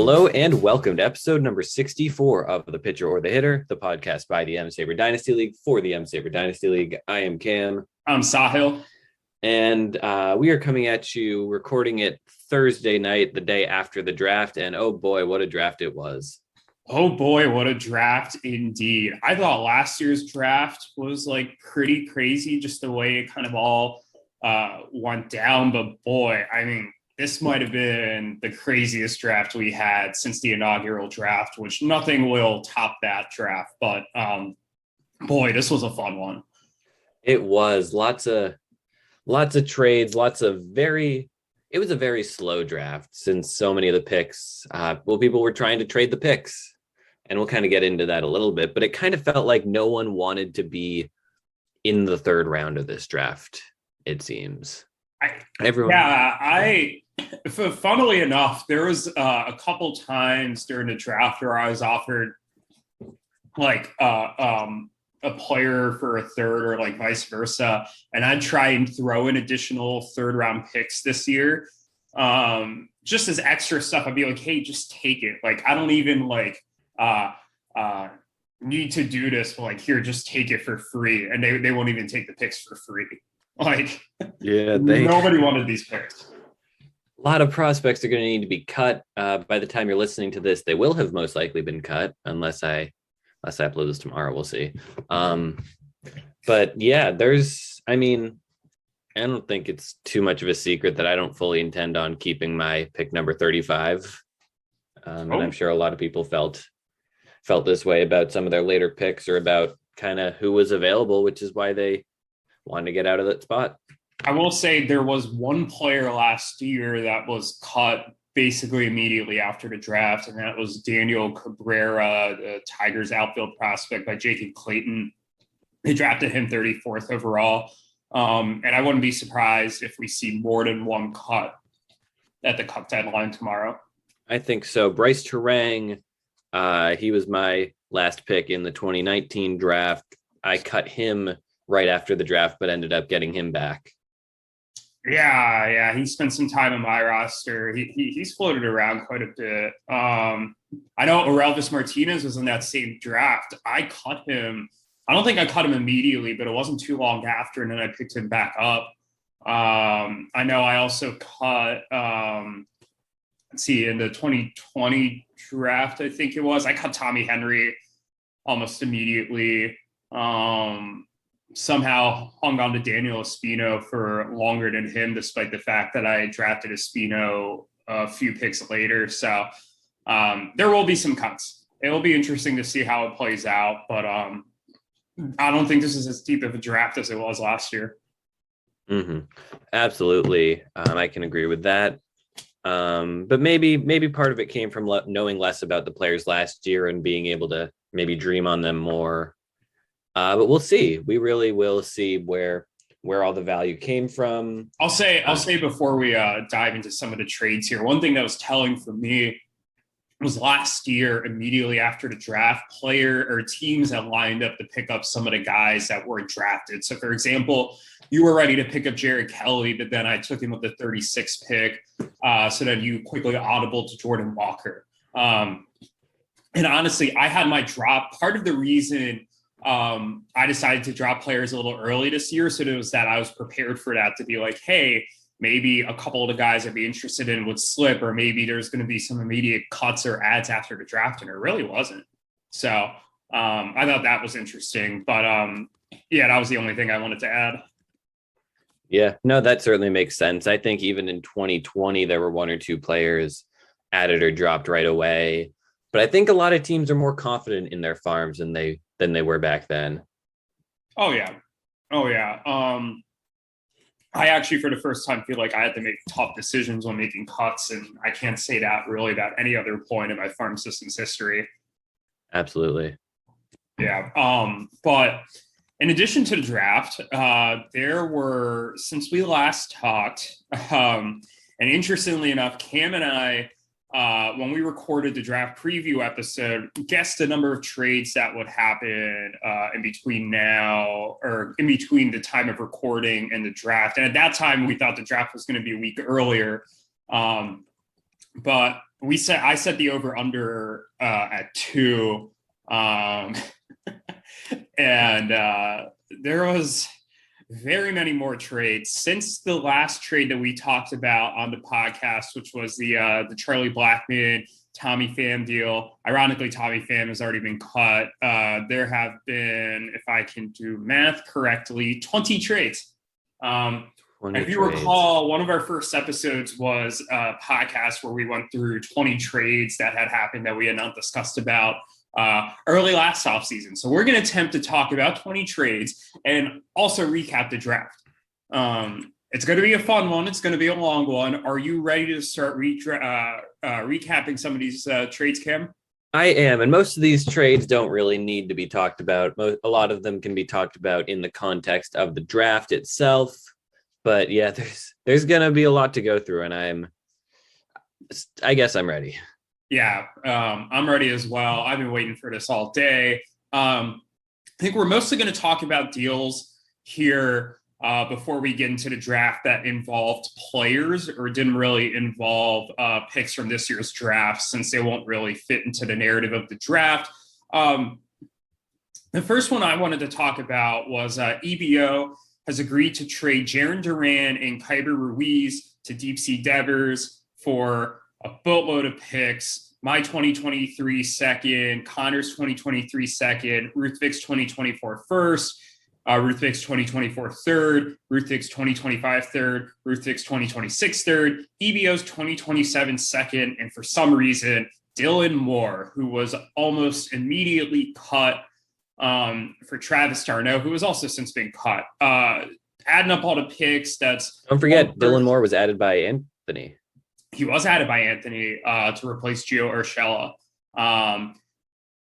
Hello and welcome to episode number 64 of The Pitcher or the Hitter, the podcast by the M-SABR Dynasty League for the M-SABR Dynasty League. I am Cam. I'm Sahil. And we are coming at you, recording it Thursday night, the day after the draft. And oh boy, what a draft it was. Oh boy, what a draft indeed. I thought last year's draft was pretty crazy, just the way it kind of all went down. But boy, I mean, this might have been the craziest draft we had since the inaugural draft, which nothing will top that draft. But boy, this was a fun one. It was lots of trades, it was a very slow draft since so many of the picks, people were trying to trade the picks, and we'll kind of get into that a little bit, but it kind of felt like no one wanted to be in the third round of this draft, it seems. Funnily enough, there was a couple times during the draft where I was offered a player for a third or vice versa, and I'd try and throw in additional third round picks this year, just as extra stuff. I'd be like, hey, just take it. I don't even need to do this, but here, just take it for free. And they won't even take the picks for free. Nobody wanted these picks. A lot of prospects are going to need to be cut. By the time you're listening to this, they will have most likely been cut, unless I upload this tomorrow. We'll see. But yeah, I don't think it's too much of a secret that I don't fully intend on keeping my pick number 35. And I'm sure a lot of people felt this way about some of their later picks or about kind of who was available, which is why they wanted to get out of that spot. I will say there was one player last year that was cut basically immediately after the draft, and that was Daniel Cabrera, the Tigers outfield prospect by Jacob Clayton. They drafted him 34th overall. And I wouldn't be surprised if we see more than one cut at the cut deadline tomorrow. I think so. Bryce Terang, he was my last pick in the 2019 draft. I cut him right after the draft, but ended up getting him back. Yeah. He spent some time in my roster. He's floated around quite a bit. I know Orelvis Martinez was in that same draft. I cut him. I don't think I cut him immediately, but it wasn't too long after, and then I picked him back up. I know I also cut, in the 2020 draft, I think it was, I cut Tommy Henry almost immediately. Somehow hung on to Daniel Espino for longer than him, despite the fact that I drafted Espino a few picks later. So there will be some cuts. It will be interesting to see how it plays out, but I don't think this is as deep of a draft as it was last year. Mm-hmm. Absolutely. I can agree with that. But maybe part of it came from knowing less about the players last year and being able to maybe dream on them more. But we'll see. We really will see where all the value came from. I'll say before we dive into some of the trades here, one thing that was telling for me was last year, immediately after the draft, player or teams that lined up to pick up some of the guys that were drafted. So, for example, you were ready to pick up Jared Kelly, but then I took him with the 36th pick. So then you quickly audible to Jordan Walker. And honestly, I had my drop. Part of the reason I decided to drop players a little early this year, so it was that I was prepared for that, to be like, hey, maybe a couple of the guys I'd be interested in would slip, or maybe there's going to be some immediate cuts or ads after the draft, and it really wasn't. So I thought that was interesting, but that was the only thing I wanted to add. Yeah, no, that certainly makes sense. I think even in 2020, there were one or two players added or dropped right away, but I think a lot of teams are more confident in their farms than they were back then. Oh yeah. I actually, for the first time, feel like I had to make tough decisions when making cuts, and I can't say that really about any other point in my farm system's history. Absolutely. Yeah. But in addition to the draft, there were, since we last talked, and interestingly enough, Cam and I, when we recorded the draft preview episode, guessed the number of trades that would happen in between now, or in between the time of recording and the draft. And at that time, we thought the draft was going to be a week earlier. but I set the over under at 2. And there was very many more trades since the last trade that we talked about on the podcast, which was the Charlie Blackmon Tommy Pham deal. Ironically, Tommy Pham has already been cut. There have been, if I can do math correctly, 20 trades. If you recall, one of our first episodes was a podcast where we went through 20 trades that had happened that we had not discussed about early last offseason. So we're going to attempt to talk about 20 trades and also recap the draft. It's going to be a fun one. It's going to be a long one. Are you ready to start recapping some of these trades, Cam? I am, and most of these trades don't really need to be talked about. A lot of them can be talked about in the context of the draft itself. But yeah, there's going to be a lot to go through, and I guess I'm ready. Yeah, I'm ready as well. I've been waiting for this all day. I think we're mostly going to talk about deals here before we get into the draft that involved players or didn't really involve picks from this year's draft, since they won't really fit into the narrative of the draft. The first one I wanted to talk about was EBO has agreed to trade Jarren Duran and Kyber Ruiz to Deep Sea Devers for a boatload of picks. My 2023 second, Connor's 2023 second, Ruth Vick's 2024 first, Ruth Vick's 2024 third, Ruth Vick's 2025 third, Ruth Vick's 2026 third, EBO's 2027 second, and for some reason, Dylan Moore, who was almost immediately cut for Travis Darno, who has also since been cut. Adding up all the picks, that's... Don't forget, Dylan Moore was added by Anthony. He was added by Anthony to replace Gio Urshela.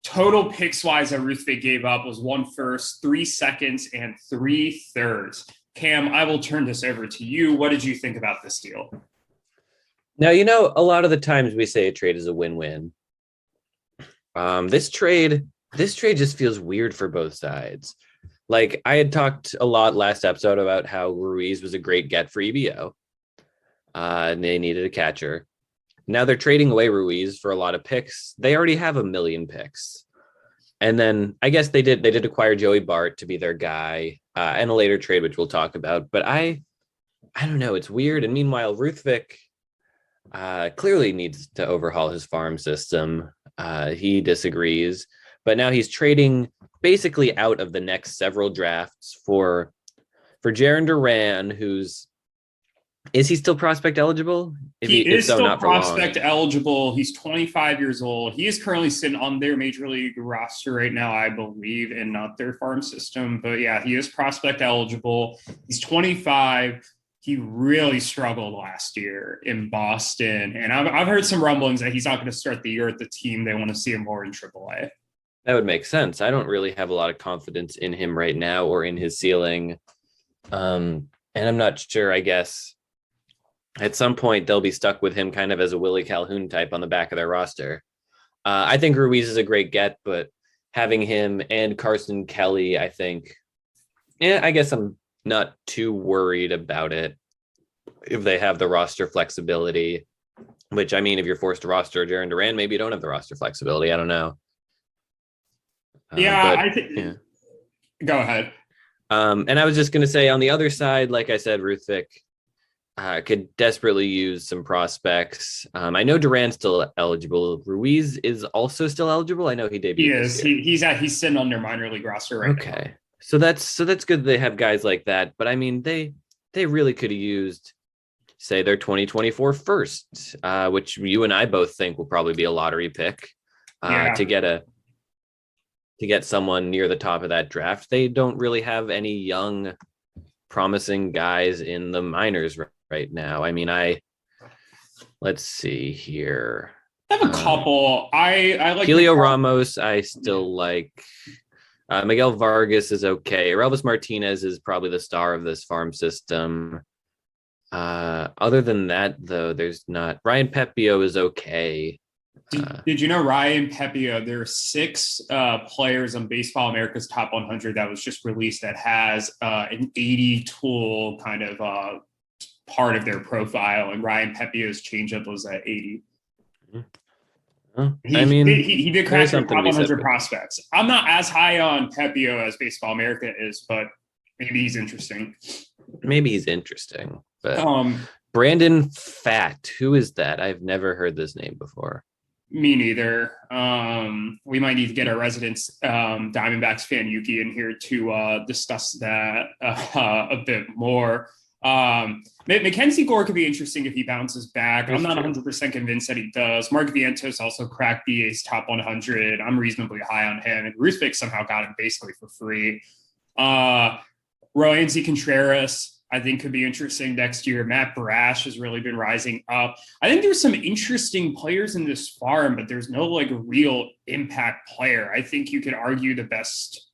Total picks-wise that Ruth Vick gave up was 1 first, 3 seconds, and 3 thirds. Cam, I will turn this over to you. What did you think about this deal? Now, a lot of the times we say a trade is a win-win. This trade just feels weird for both sides. Like, I had talked a lot last episode about how Ruiz was a great get for EBO. And they needed a catcher. Now they're trading away Ruiz for a lot of picks. They already have 1 million picks. And then I guess they did acquire Joey Bart to be their guy, and a later trade, which we'll talk about. But I don't know. It's weird. And meanwhile, Ruth Vick clearly needs to overhaul his farm system. He disagrees. But now he's trading basically out of the next several drafts for Jarren Duran, is he still prospect eligible? He is still prospect eligible. He's 25 years old. He is currently sitting on their major league roster right now, I believe, and not their farm system. But yeah, he is prospect eligible. He's 25. He really struggled last year in Boston. And I've heard some rumblings that he's not going to start the year at the team. They want to see him more in AAA. That would make sense. I don't really have a lot of confidence in him right now or in his ceiling. And I'm not sure, I guess. At some point, they'll be stuck with him kind of as a Willie Calhoun type on the back of their roster. I think Ruiz is a great get, but having him and Carson Kelly, I think, I guess I'm not too worried about it if they have the roster flexibility, which, I mean, if you're forced to roster Jarren Duran, maybe you don't have the roster flexibility. I don't know. I think. Go ahead. And I was just going to say, on the other side, like I said, Ruth Vick could desperately use some prospects. I know Duran's still eligible. Ruiz is also still eligible. I know he debuted. He is. He's sitting on their minor league roster right now. Okay, so that's good. They have guys like that, but I mean, they really could have used, say, their 2024 first, which you and I both think will probably be a lottery pick to get someone near the top of that draft. They don't really have any young, promising guys in the minors right now. I mean, let's see here. I have a couple. I like Helio Ramos. I still like. Miguel Vargas is okay. Elvis Martinez is probably the star of this farm system. Other than that, though, there's not. Ryan Pepio is okay. Did you know Ryan Pepio? There are 6 players on Baseball America's Top 100 that was just released that has an 80 tool kind of part of their profile, and Ryan Pepio's changeup was at 80. Well, He, I mean, he did there's crack your something to top be said 100 for that. prospects. I'm not as high on Pepio as Baseball America is, but maybe he's interesting. Maybe he's interesting, but Um, Brandon Fat, who is that? I've never heard this name before. Me neither. We might need to get our residents Diamondbacks fan Yuki in here to discuss that a bit more. Mackenzie Gore could be interesting if he bounces back. That's I'm not true. 100% convinced that he does. Mark Vientos also cracked BA's top 100. I'm reasonably high on him, and Rusvik somehow got him basically for free. Roansy Contreras, I think, could be interesting next year. Matt Brash has really been rising up. I think there's some interesting players in this farm, but there's no like real impact player. I think you could argue the best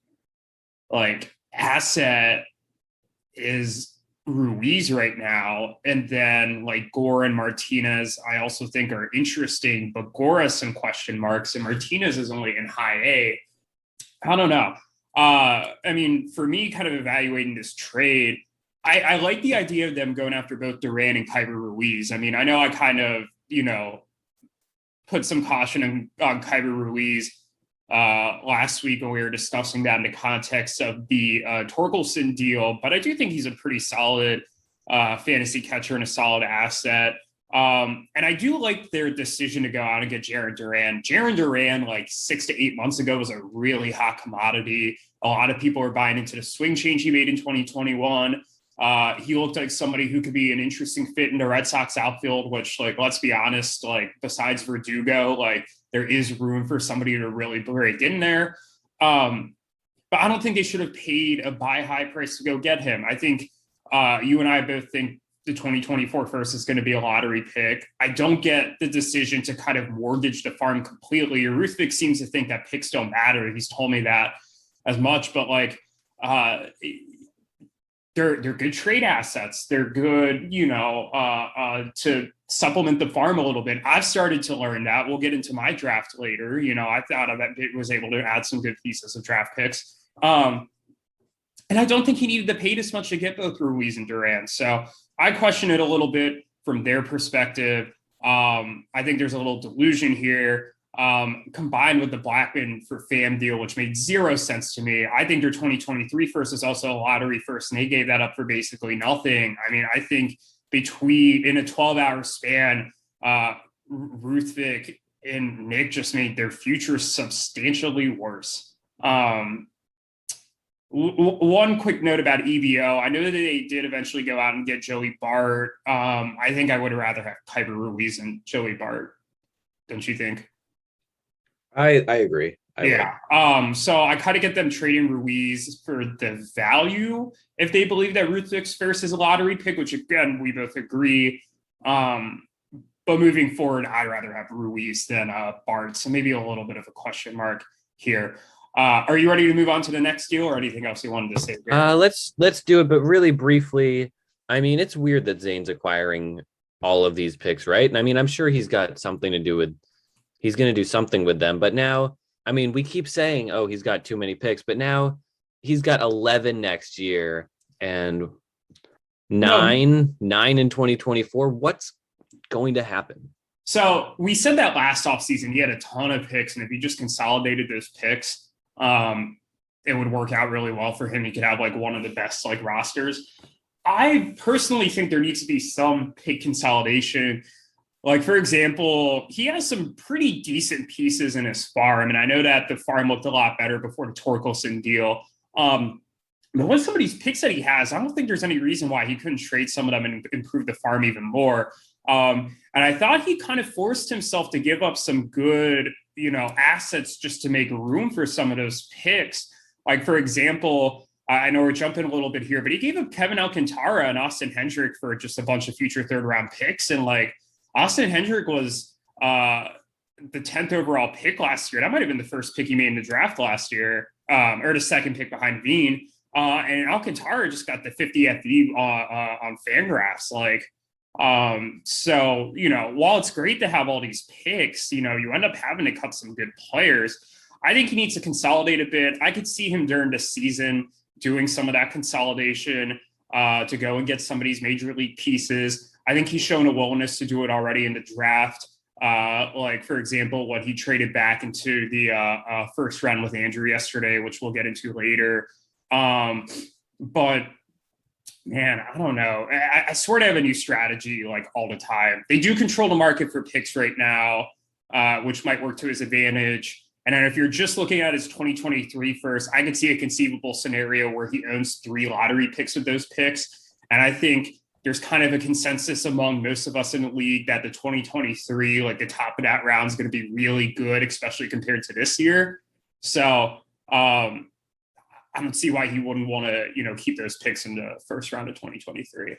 like asset is Ruiz right now. And then like Gore and Martinez, I also think are interesting, but Gore has some question marks and Martinez is only in high A. I don't know. I mean, for me, kind of evaluating this trade, I like the idea of them going after both Duran and Kyber Ruiz. I mean, I know I kind of, put some caution on Kyber Ruiz last week when we were discussing that in the context of the Torkelson deal, but I do think he's a pretty solid fantasy catcher and a solid asset. And I do like their decision to go out and get Jarren Duran. Jarren Duran, like 6 to 8 months ago, was a really hot commodity. A lot of people were buying into the swing change he made in 2021. He looked like somebody who could be an interesting fit in the Red Sox outfield, which, like, let's be honest, like, besides Verdugo, like, there is room for somebody to really break in there. But I don't think they should have paid a buy high price to go get him. I think you and I both think the 2024 first is going to be a lottery pick. I don't get the decision to kind of mortgage the farm completely. Ruthvik seems to think that picks don't matter. He's told me that as much, but like they're good trade assets. They're good, to supplement the farm a little bit. I've started to learn that. We'll get into my draft later. I thought I was able to add some good pieces of draft picks. And I don't think he needed to pay this much to get both Ruiz and Duran. So I question it a little bit from their perspective. I think there's a little delusion here, combined with the Blackman for Pham deal, which made zero sense to me. I think their 2023 first is also a lottery first, and they gave that up for basically nothing. I mean, I think in a 12-hour span, Ruthvik and Nick just made their future substantially worse. One quick note about EBO. I know that they did eventually go out and get Joey Bart. I think I would rather have Kyber Ruiz and Joey Bart. Don't you think? I agree. So I kind of get them trading Ruiz for the value if they believe that Ruthvik's first is a lottery pick, which again, we both agree. But moving forward, I'd rather have Ruiz than Bart. So maybe a little bit of a question mark here. Are you ready to move on to the next deal or anything else you wanted to say? Let's do it, but really briefly. I mean, it's weird that Zane's acquiring all of these picks, right? And I mean, I'm sure he's got something to do with, he's going to do something with them. But now, I mean, we keep saying, oh, he's got too many picks, but now he's got 11 next year and nine in 2024. What's going to happen? So we said that last offseason, he had a ton of picks. And if he just consolidated those picks, it would work out really well for him. He could have like one of the best like rosters. I personally think there needs to be some pick consolidation. Like, for example, he has some pretty decent pieces in his farm. And I know that the farm looked a lot better before the Torkelson deal. But with some of these picks that he has, I don't think there's any reason why he couldn't trade some of them and improve the farm even more. And I thought he kind of forced himself to give up some good, assets just to make room for some of those picks. Like, for example, I know we're jumping a little bit here, but he gave up Kevin Alcantara and Austin Hendrick for just a bunch of future third round picks. And like Austin Hendrick was the 10th overall pick last year. That might've been the first pick he made in the draft last year, or the second pick behind Bean. And Alcantara just got the 50th on Fangraphs. So, while it's great to have all these picks, you end up having to cut some good players. I think he needs to consolidate a bit. I could see him during the season doing some of that consolidation to go and get some of these major league pieces. I think he's shown a willingness to do it already in the draft. Like, for example, what he traded back into the first round with Andrew yesterday, which we'll get into later. But man, I don't know. I sort of have a new strategy like all the time. They do control the market for picks right now, which might work to his advantage. And then if you're just looking at his 2023 first, I can see a conceivable scenario where he owns 3 lottery picks of those picks. And I think there's kind of a consensus among most of us in the league that the 2023, like the top of that round, is going to be really good, especially compared to this year. So I don't see why he wouldn't want to, keep those picks in the first round of 2023.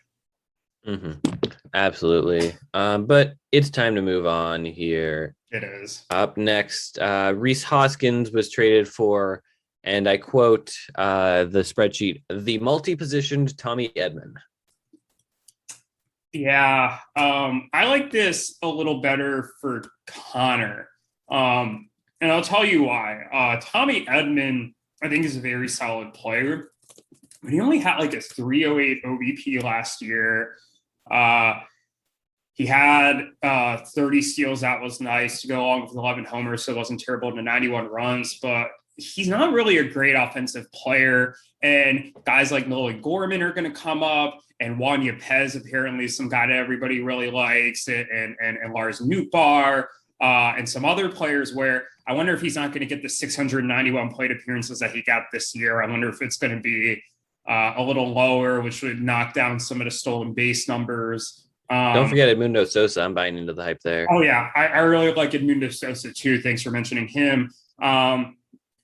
Absolutely. But it's time to move on here. It is. Up next, Rhys Hoskins was traded for, and I quote the spreadsheet, the multi-positioned Tommy Edman. Yeah, I like this a little better for Connor. And I'll tell you why. Tommy Edman, I think, is a very solid player, but he only had like a 308 OBP last year. He had 30 steals. That was nice to go along with 11 homers, so it wasn't terrible in the 91 runs, but he's not really a great offensive player. And guys like Nolan Gorman are going to come up, and Juan Yepez apparently is some guy that everybody really likes, and Lars Nootbaar, and some other players where I wonder if he's not going to get the 691 plate appearances that he got this year. I wonder if it's going to be a little lower, which would knock down some of the stolen base numbers. Don't forget Edmundo Sosa. I'm buying into the hype there. Oh, yeah. I really like Edmundo Sosa, too. Thanks for mentioning him. And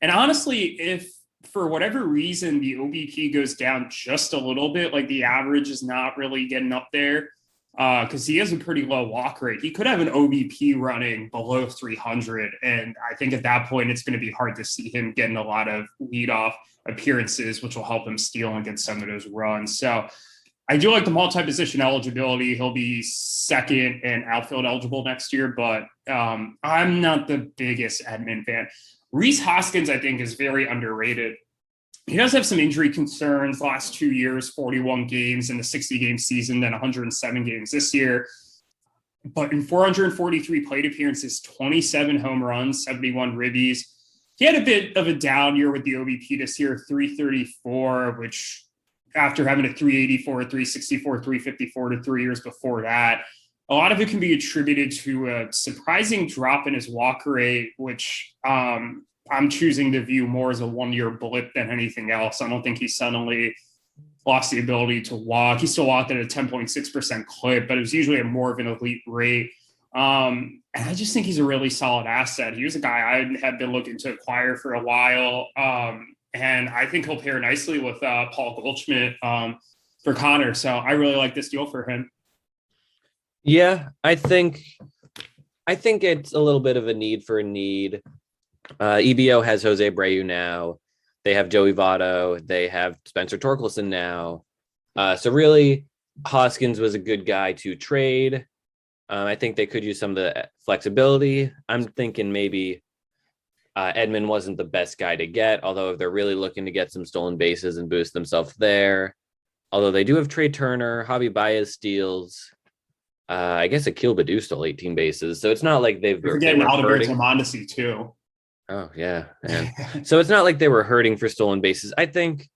honestly, if for whatever reason the OBP goes down just a little bit, like the average is not really getting up there, because he has a pretty low walk rate. He could have an OBP running below 300. And I think at that point, it's going to be hard to see him getting a lot of leadoff appearances, which will help him steal and get some of those runs. So I do like the multi-position eligibility. He'll be second and outfield eligible next year, but I'm not the biggest Edman fan. Rhys Hoskins, I think, is very underrated. He does have some injury concerns. Last 2 years, 41 games in the 60-game season, then 107 games this year. But in 443 plate appearances, 27 home runs, 71 ribbies. He had a bit of a down year with the OBP this year, 334, which after having a 384, 364, 354 to 3 years before that. A lot of it can be attributed to a surprising drop in his walk rate, which I'm choosing to view more as a one-year blip than anything else. I don't think he suddenly lost the ability to walk. He still walked at a 10.6% clip, but it was usually a more of an elite rate. And I just think he's a really solid asset. He was a guy I had been looking to acquire for a while. And I think he'll pair nicely with Paul Goldschmidt for Connor. So I really like this deal for him. Yeah, I think it's a little bit of a need for a need. EBO has Jose Abreu now. They have Joey Votto. They have Spencer Torkelson now. So really, Hoskins was a good guy to trade. I think they could use some of the flexibility. I'm thinking maybe Edman wasn't the best guy to get, although if they're really looking to get some stolen bases and boost themselves there. Although they do have Trey Turner, Javi Baez steals. I guess Akil Baddoo stole 18 bases. So it's not like they were Alberto Mondesi too. Oh, yeah, man. So it's not like they were hurting for stolen bases. I think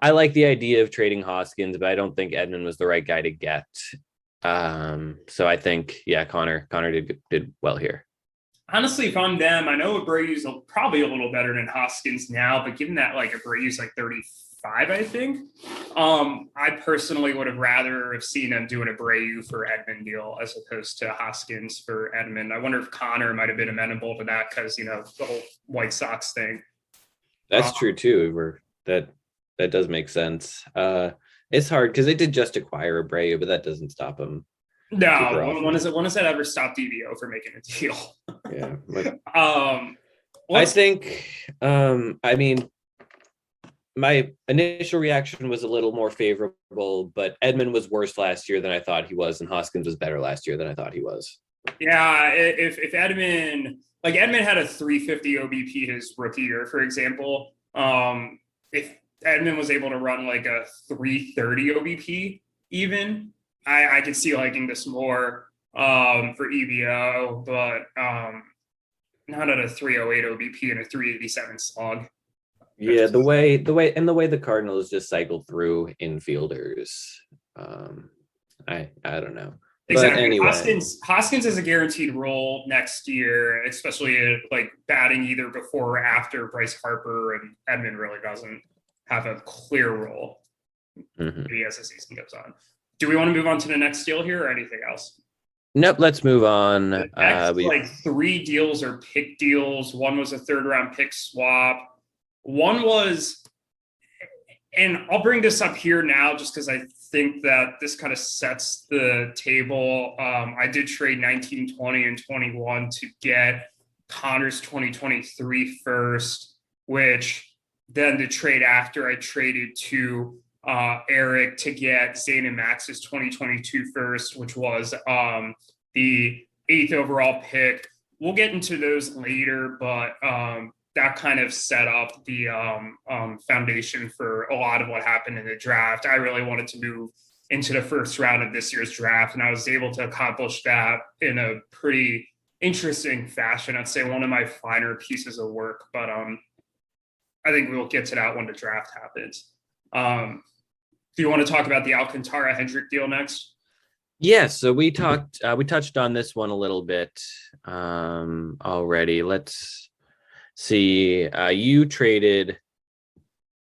I like the idea of trading Hoskins, but I don't think Edman was the right guy to get. So I think, yeah, Connor did well here. Honestly, if I'm them, I know Abreu's probably a little better than Hoskins now, but given that like Abreu's like 35, I think, I personally would have rather have seen them do an Abreu for Edman deal as opposed to Hoskins for Edman. I wonder if Connor might have been amenable to that because, the whole White Sox thing. That's true too. That does make sense. It's hard because they did just acquire Abreu, but that doesn't stop them. No, when has that ever stopped EBO for making a deal? Yeah. But, I think, I mean, my initial reaction was a little more favorable, but Edman was worse last year than I thought he was, and Hoskins was better last year than I thought he was. Yeah, if Edman had a 350 OBP his rookie year, for example, if Edman was able to run like a 330 OBP even, I could see liking this more. for EBO, but not at a 308 OBP and a 387 slog. Yeah, the way the Cardinals just cycle through infielders. I don't know. Exactly. But anyway. Hoskins is a guaranteed role next year, especially like batting either before or after Bryce Harper, and Edman really doesn't have a clear role as the season goes on. Do we want to move on to the next deal here or anything else? Nope, let's move on. Like 3 deals are pick deals. One was a 3rd round pick swap. One was, and I'll bring this up here now just because I think that this kind of sets the table. I did trade 19, 20, and 21 to get Connor's 2023 first, which then the trade after I traded to Eric to get Zane and Max's 2022 first, which was the 8th overall pick. We'll get into those later, but that kind of set up the foundation for a lot of what happened in the draft. I really wanted to move into the first round of this year's draft, and I was able to accomplish that in a pretty interesting fashion. I'd say one of my finer pieces of work, but I think we'll get to that when the draft happens. Do you want to talk about the Alcantara Hendrick deal next? Yeah, so we touched on this one a little bit already. Let's see. You traded.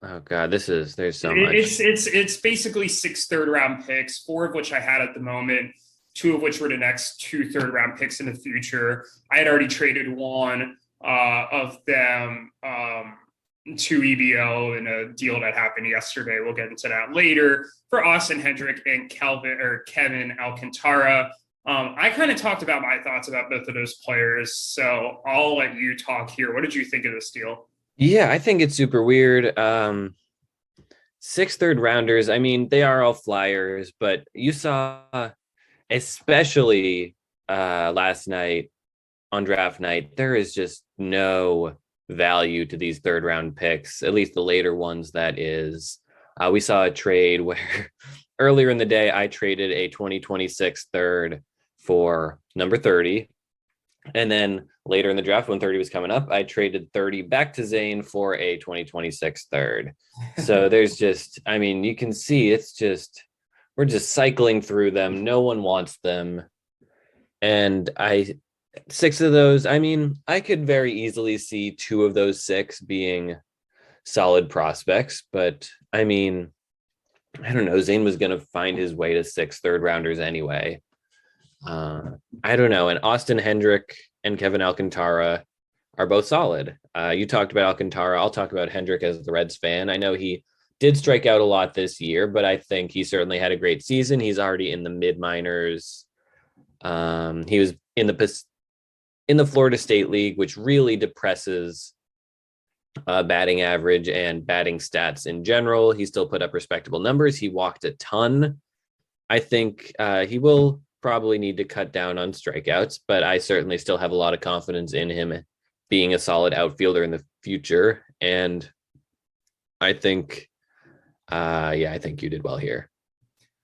Oh God, there's so much. It's basically 6 3rd round picks, 4 of which I had at the moment, 2 of which were the next 2 3rd round picks in the future. I had already traded one of them to EBO in a deal that happened yesterday. We'll get into that later. For Austin Hendrick and Kevin Alcantara. I kind of talked about my thoughts about both of those players, so I'll let you talk here. What did you think of this deal? Yeah, I think it's super weird. 6 3rd rounders. I mean, they are all flyers, but you saw, especially last night on draft night, there is just no value to these 3rd round picks, at least the later ones. That is, we saw a trade where earlier in the day I traded a 2026 3rd for number 30, and then later in the draft when 30 was coming up, I traded 30 back to Zane for a 2026 3rd. So there's just, I mean, you can see it's just, we're just cycling through them. No one wants them, and 6 of those, I mean, I could very easily see 2 of those 6 being solid prospects, but I mean, I don't know. Zane was going to find his way to 6 3rd rounders anyway. I don't know. And Austin Hendrick and Kevin Alcantara are both solid. You talked about Alcantara. I'll talk about Hendrick as the Reds fan. I know he did strike out a lot this year, but I think he certainly had a great season. He's already in the mid minors. He was in the Florida State League, which really depresses batting average and batting stats in general. He still put up respectable numbers. He walked a ton. I think he will probably need to cut down on strikeouts, but I certainly still have a lot of confidence in him being a solid outfielder in the future. And I think, I think you did well here.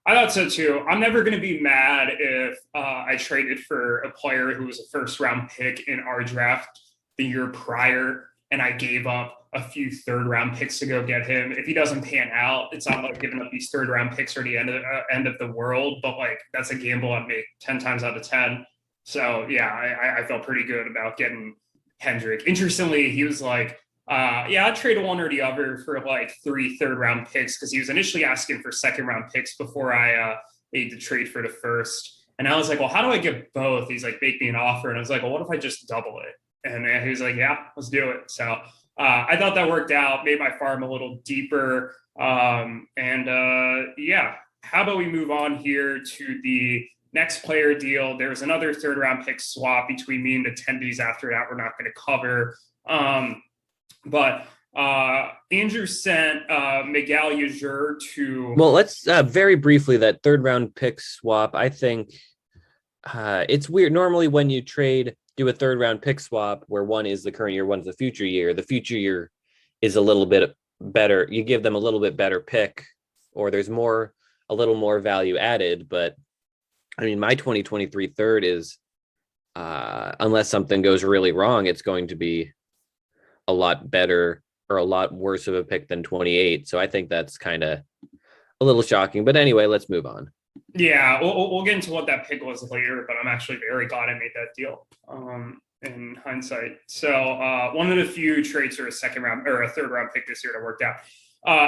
I thought so too. I'm never going to be mad if I traded for a player who was a 1st round pick in our draft the year prior, and I gave up a few 3rd round picks to go get him. If he doesn't pan out, it's not like giving up these 3rd round picks or the end of the world, but like that's a gamble I'd make 10 times out of 10. So yeah, I felt pretty good about getting Hendrick. Interestingly, he was like, I'd trade one or the other for like 3 3rd round picks, because he was initially asking for 2nd round picks before I made the trade for the 1st. And I was like, well, how do I get both? He's like, make me an offer. And I was like, well, what if I just double it? And he was like, yeah, let's do it. So I thought that worked out, made my farm a little deeper. How about we move on here to the next player deal? There's another 3rd round pick swap between me and the attendees after that we're not going to cover. But Andrew sent Miguel Yajure to... Well, let's very briefly, that 3rd round pick swap, I think it's weird. Normally when you do a 3rd round pick swap where one is the current year, one's the future year is a little bit better. You give them a little bit better pick, or there's a little more value added. But I mean, my 2023 third is, unless something goes really wrong, it's going to be a lot better or a lot worse of a pick than 28. So I think that's kind of a little shocking. But anyway, let's move on. Yeah, we'll get into what that pick was later, but I'm actually very glad I made that deal in hindsight. So one of the few trades for a second round or a third round pick this year that worked out.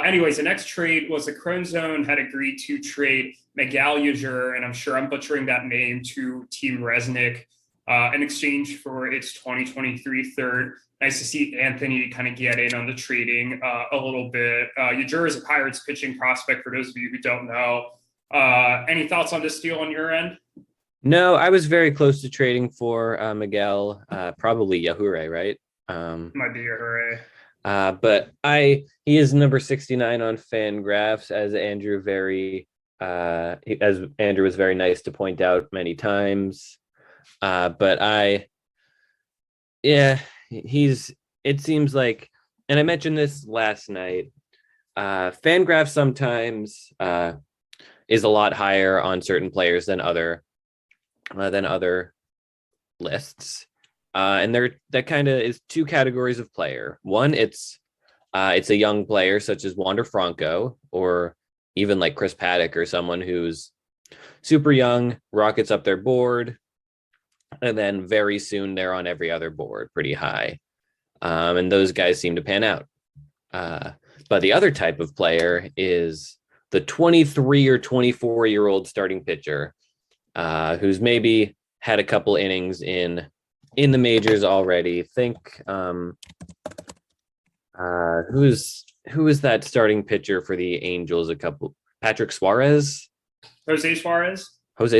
Anyways, the next trade was the Crone Zone had agreed to trade Miguel Yajure, and I'm sure I'm butchering that name, to Team Resnick in exchange for its 2023 third. Nice to see Anthony kind of get in on the trading a little bit. Yajure is a Pirates pitching prospect, for those of you who don't know. Any thoughts on this deal on your end? No, I was very close to trading for Miguel, probably Yajure, right? Might be Yajure. But he is number 69 on Fangraphs, as Andrew was very nice to point out many times. But it seems like, and I mentioned this last night, Fangraphs sometimes is a lot higher on certain players than other lists. And that kind of is two categories of player. One, it's a young player such as Wander Franco, or even like Chris Paddock, or someone who's super young, rockets up their board, and then very soon they're on every other board pretty high. And those guys seem to pan out. But the other type of player is the 23 or 24-year-old starting pitcher who's maybe had a couple innings in the majors already. Think who is that starting pitcher for the Angels? Patrick Suarez? Jose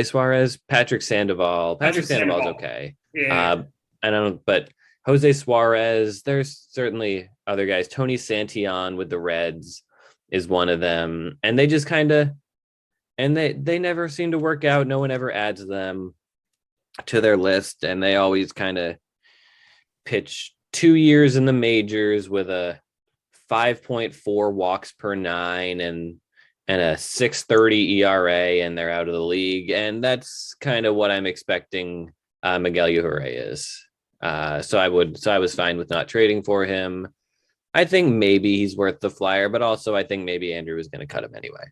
Suarez, Patrick Sandoval. Patrick Sandoval's okay. Yeah. I don't know, but Jose Suarez, there's certainly other guys. Tony Santillan with the Reds is one of them. And they just kind of, and they never seem to work out. No one ever adds them to their list. And they always kind of pitch 2 years in the majors with a 5.4 walks per nine and a 6.30 ERA, and they're out of the league. And that's kind of what I'm expecting Miguel Yajure is. So I was fine with not trading for him. I think maybe he's worth the flyer, but also I think maybe Andrew was going to cut him anyway.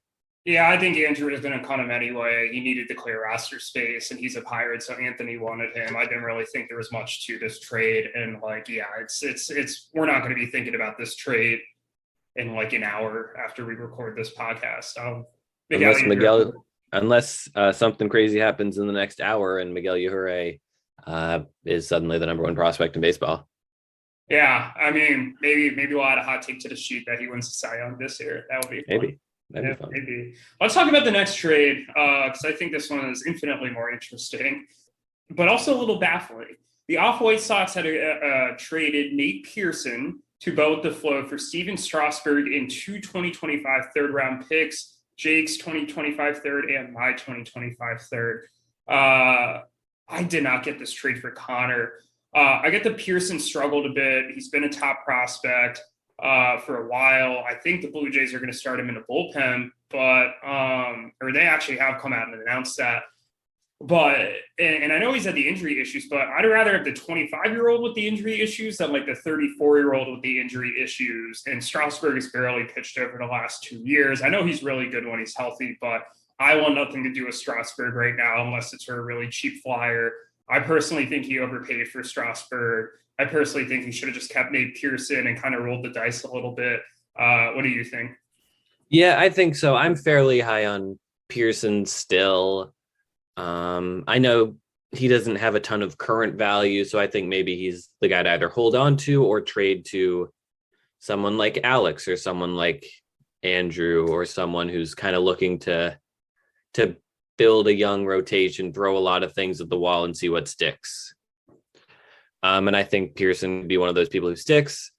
Yeah, I think Andrew was going to cut him anyway. He needed to clear roster space, and he's a Pirate, so Anthony wanted him. I didn't really think there was much to this trade, and it's we're not going to be thinking about this trade in like an hour after we record this podcast. Unless something crazy happens in the next hour and Miguel Yajure is suddenly the number one prospect in baseball. Yeah, I mean, maybe we'll add a hot take to the sheet that he wins the Cy Young this year. That would be fun. That'd be fun. Maybe. Let's talk about the next trade, because I think this one is infinitely more interesting, but also a little baffling. The Off-White Sox had traded Nate Pearson to Boat the Flow for Steven Strasburg in 2 2025 third-round picks, Jake's 2025 third, and my 2025 third. I did not get this trade for Connor. I get that Pearson struggled a bit. He's been a top prospect for a while. I think the Blue Jays are going to start him in the bullpen, or they actually have come out and announced that. But, and I know he's had the injury issues, but I'd rather have the 25-year-old with the injury issues than like the 34-year-old with the injury issues. And Strasburg has barely pitched over the last 2 years. I know he's really good when he's healthy, but I want nothing to do with Strasburg right now unless it's for a really cheap flyer. I personally think he overpaid for Strasburg. I personally think he should have just kept Nate Pearson and kind of rolled the dice a little bit. What do you think? Yeah, I think so. I'm fairly high on Pearson still. I know he doesn't have a ton of current value, so I think maybe he's the guy to either hold on to or trade to someone like Alex or someone like Andrew, or someone who's kind of looking to build a young rotation, throw a lot of things at the wall and see what sticks. And I think Pearson would be one of those people who sticks.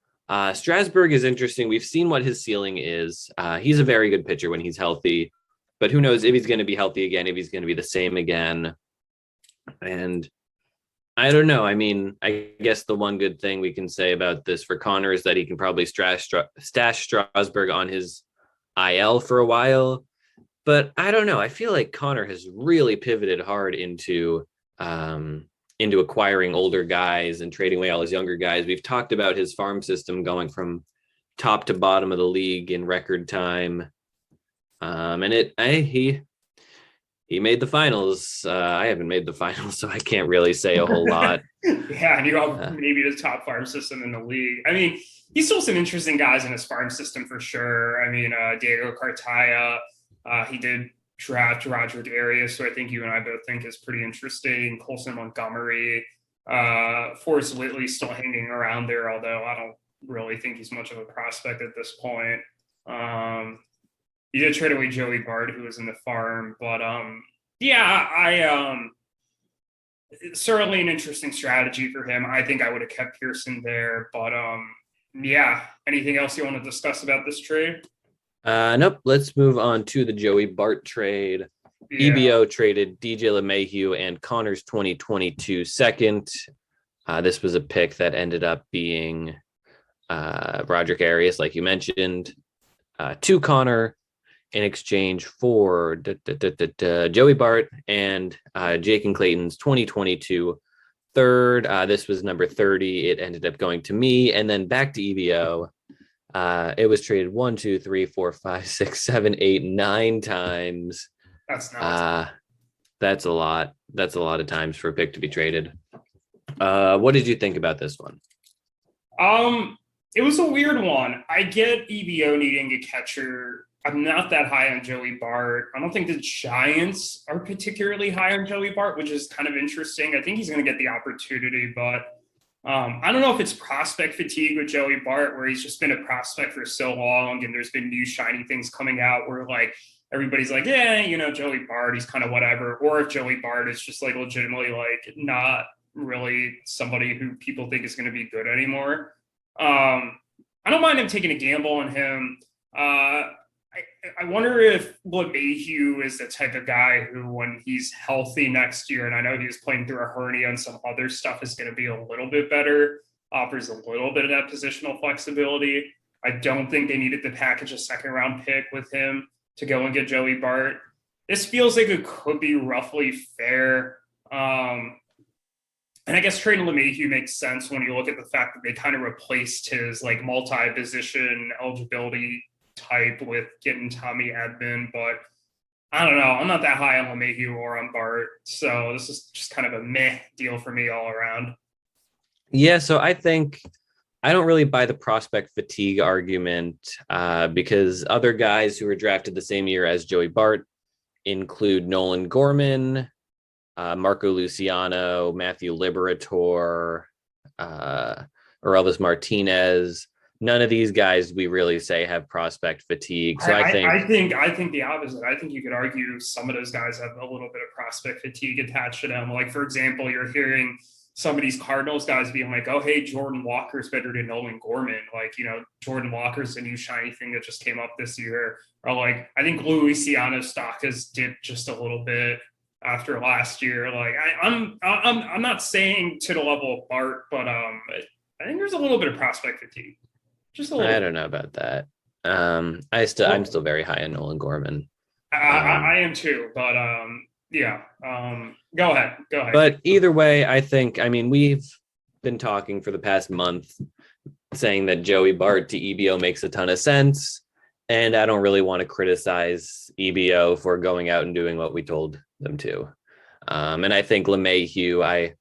Strasburg is interesting. We've seen what his ceiling is. He's a very good pitcher when he's healthy, but who knows if he's going to be healthy again, if he's going to be the same again. And I don't know. I mean, I guess the one good thing we can say about this for Connor is that he can probably stash Strasburg on his IL for a while. But I don't know. I feel like Connor has really pivoted hard into acquiring older guys and trading away all his younger guys. We've talked about his farm system going from top to bottom of the league in record time. And he made the finals. I haven't made the finals, so I can't really say a whole lot. Yeah, and you have maybe the top farm system in the league. I mean, he's still some interesting guys in his farm system for sure. I mean, Diego Cartaya, he did draft Roger Darius, who I think you and I both think is pretty interesting. Colson Montgomery, Forrest Whitley still hanging around there, although I don't really think he's much of a prospect at this point. You did trade away Joey Bart, who was in the farm, but certainly an interesting strategy for him. I think I would have kept Pearson there, but anything else you want to discuss about this trade? Nope. Let's move on to the Joey Bart trade. Yeah. EBO traded DJ LeMahieu and Connor's 2022 second. This was a pick that ended up being Roderick Arias, like you mentioned, to Connor in exchange for Joey Bart and Jake and Clayton's 2022 third. This was number 30. It ended up going to me and then back to EBO. It was traded 1, 2, 3, 4, 5, 6, 7, 8, 9 times. That's nuts. That's a lot. That's a lot of times for a pick to be traded. What did you think about this one? It was a weird one. I get EBO needing a catcher. I'm not that high on Joey Bart. I don't think the Giants are particularly high on Joey Bart, which is kind of interesting. I think he's going to get the opportunity, but I don't know if it's prospect fatigue with Joey Bart, where he's just been a prospect for so long and there's been new shiny things coming out where like everybody's like, yeah, Joey Bart, he's kind of whatever. Or if Joey Bart is just like legitimately like not really somebody who people think is going to be good anymore. I don't mind him taking a gamble on him. I wonder if LeMahieu is the type of guy who, when he's healthy next year, and I know he was playing through a hernia and some other stuff, is going to be a little bit better, offers a little bit of that positional flexibility. I don't think they needed to package a second-round pick with him to go and get Joey Bart. This feels like it could be roughly fair. And I guess trading LeMahieu makes sense when you look at the fact that they kind of replaced his like multi-position eligibility type with getting Tommy Edman, but I don't know. I'm not that high on LeMahieu or on Bart, so this is just kind of a meh deal for me all around. Yeah, so I think I don't really buy the prospect fatigue argument because other guys who were drafted the same year as Joey Bart include Nolan Gorman, Marco Luciano, Matthew Liberator, Orelvis Martinez. None of these guys we really say have prospect fatigue. So I think the opposite. I think you could argue some of those guys have a little bit of prospect fatigue attached to them. Like, for example, you're hearing some of these Cardinals guys being like, oh, hey, Jordan Walker's better than Nolan Gorman. Like, Jordan Walker's the new shiny thing that just came up this year. Or like, I think Luciano's stock has dipped just a little bit after last year. Like, I'm not saying to the level of Bart, but I think there's a little bit of prospect fatigue. Just a little. I don't know about that. I'm still very high on Nolan Gorman. I am too, but go ahead. But either way, I mean, we've been talking for the past month saying that Joey Bart to EBO makes a ton of sense. And I don't really want to criticize EBO for going out and doing what we told them to. And I think LeMahieu, I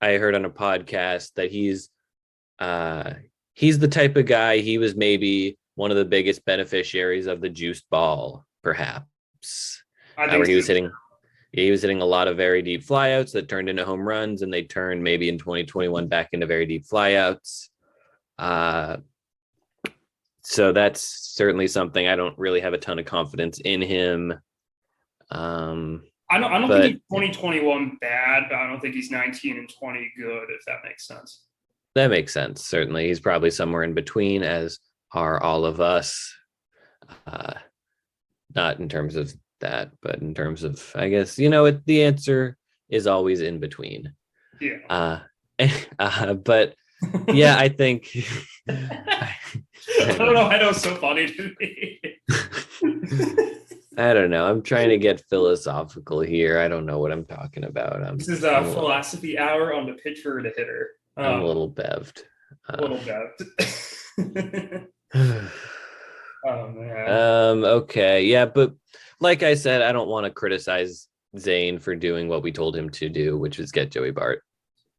heard on a podcast that he's the type of guy, he was maybe one of the biggest beneficiaries of the juiced ball, perhaps. Where he was hitting a lot of very deep flyouts that turned into home runs, and they turned maybe in 2021 back into very deep flyouts. So that's certainly something. I don't really have a ton of confidence in him. I don't think he's 2021 bad, but I don't think he's 19 and 20 good, if that makes sense. That makes sense. Certainly. He's probably somewhere in between, as are all of us. Not in terms of that, but in terms of, I guess, the answer is always in between. Yeah. But yeah, I think. I don't know. I know it's so funny to me. I don't know. I'm trying to get philosophical here. I don't know what I'm talking about. This is a philosophy hour on the pitcher or the hitter. I'm a little bevved. A little bevved. Oh man. Okay. Yeah, but like I said, I don't want to criticize Zane for doing what we told him to do, which is get Joey Bart.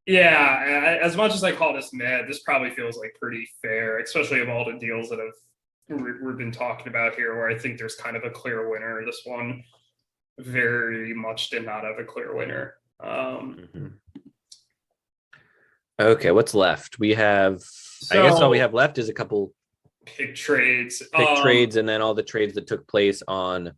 Yeah, as much as I call this mad, this probably feels like pretty fair, especially of all the deals that we've been talking about here, where I think there's kind of a clear winner. This one very much did not have a clear winner. Okay, what's left? We have, I guess all we have left is a couple pick trades, and then all the trades that took place on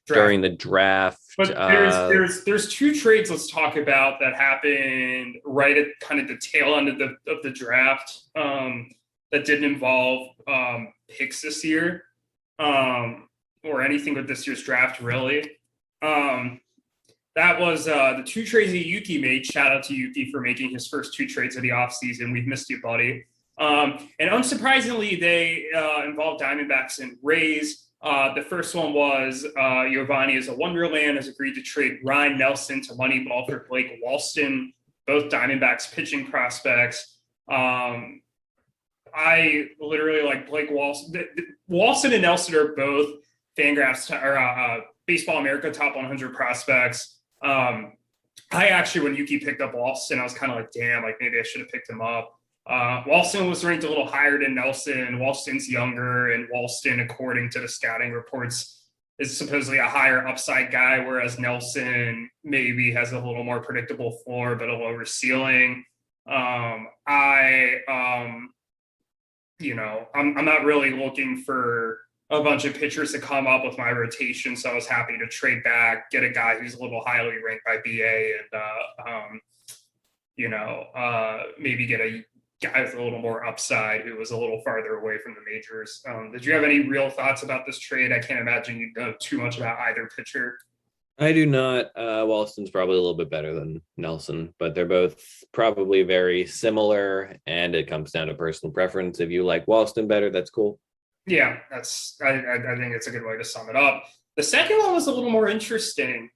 during the draft. But there's two trades let's talk about that happened right at kind of the tail end of the draft that didn't involve picks this year or anything with this year's draft really. That was the two trades that Yuki made. Shout out to Yuki for making his first two trades of the offseason. We've missed you, buddy. And unsurprisingly, they involved Diamondbacks and Rays. The first one was Giovanni as a Wonderland has agreed to trade Ryan Nelson to Moneyball for Blake Walston, both Diamondbacks pitching prospects. I literally like Blake Walston. Walston and Nelson are both Fangraphs or Baseball America top 100 prospects. I actually, when Yuki picked up Walston, I was kind of like, damn, like maybe I should have picked him up. Walston was ranked a little higher than Nelson. Walston's younger, and Walston, according to the scouting reports, is supposedly a higher upside guy, whereas Nelson maybe has a little more predictable floor but a lower ceiling. I'm not really looking for a bunch of pitchers to come up with my rotation, so I was happy to trade back, get a guy who's a little highly ranked by BA, and maybe get a guy with a little more upside who was a little farther away from the majors. Did you have any real thoughts about this trade? I can't imagine you know too much about either pitcher. I do not. Walston's probably a little bit better than Nelson, but they're both probably very similar, and it comes down to personal preference. If you like Walston better, that's cool. Yeah, I think it's a good way to sum it up. The second one was a little more interesting.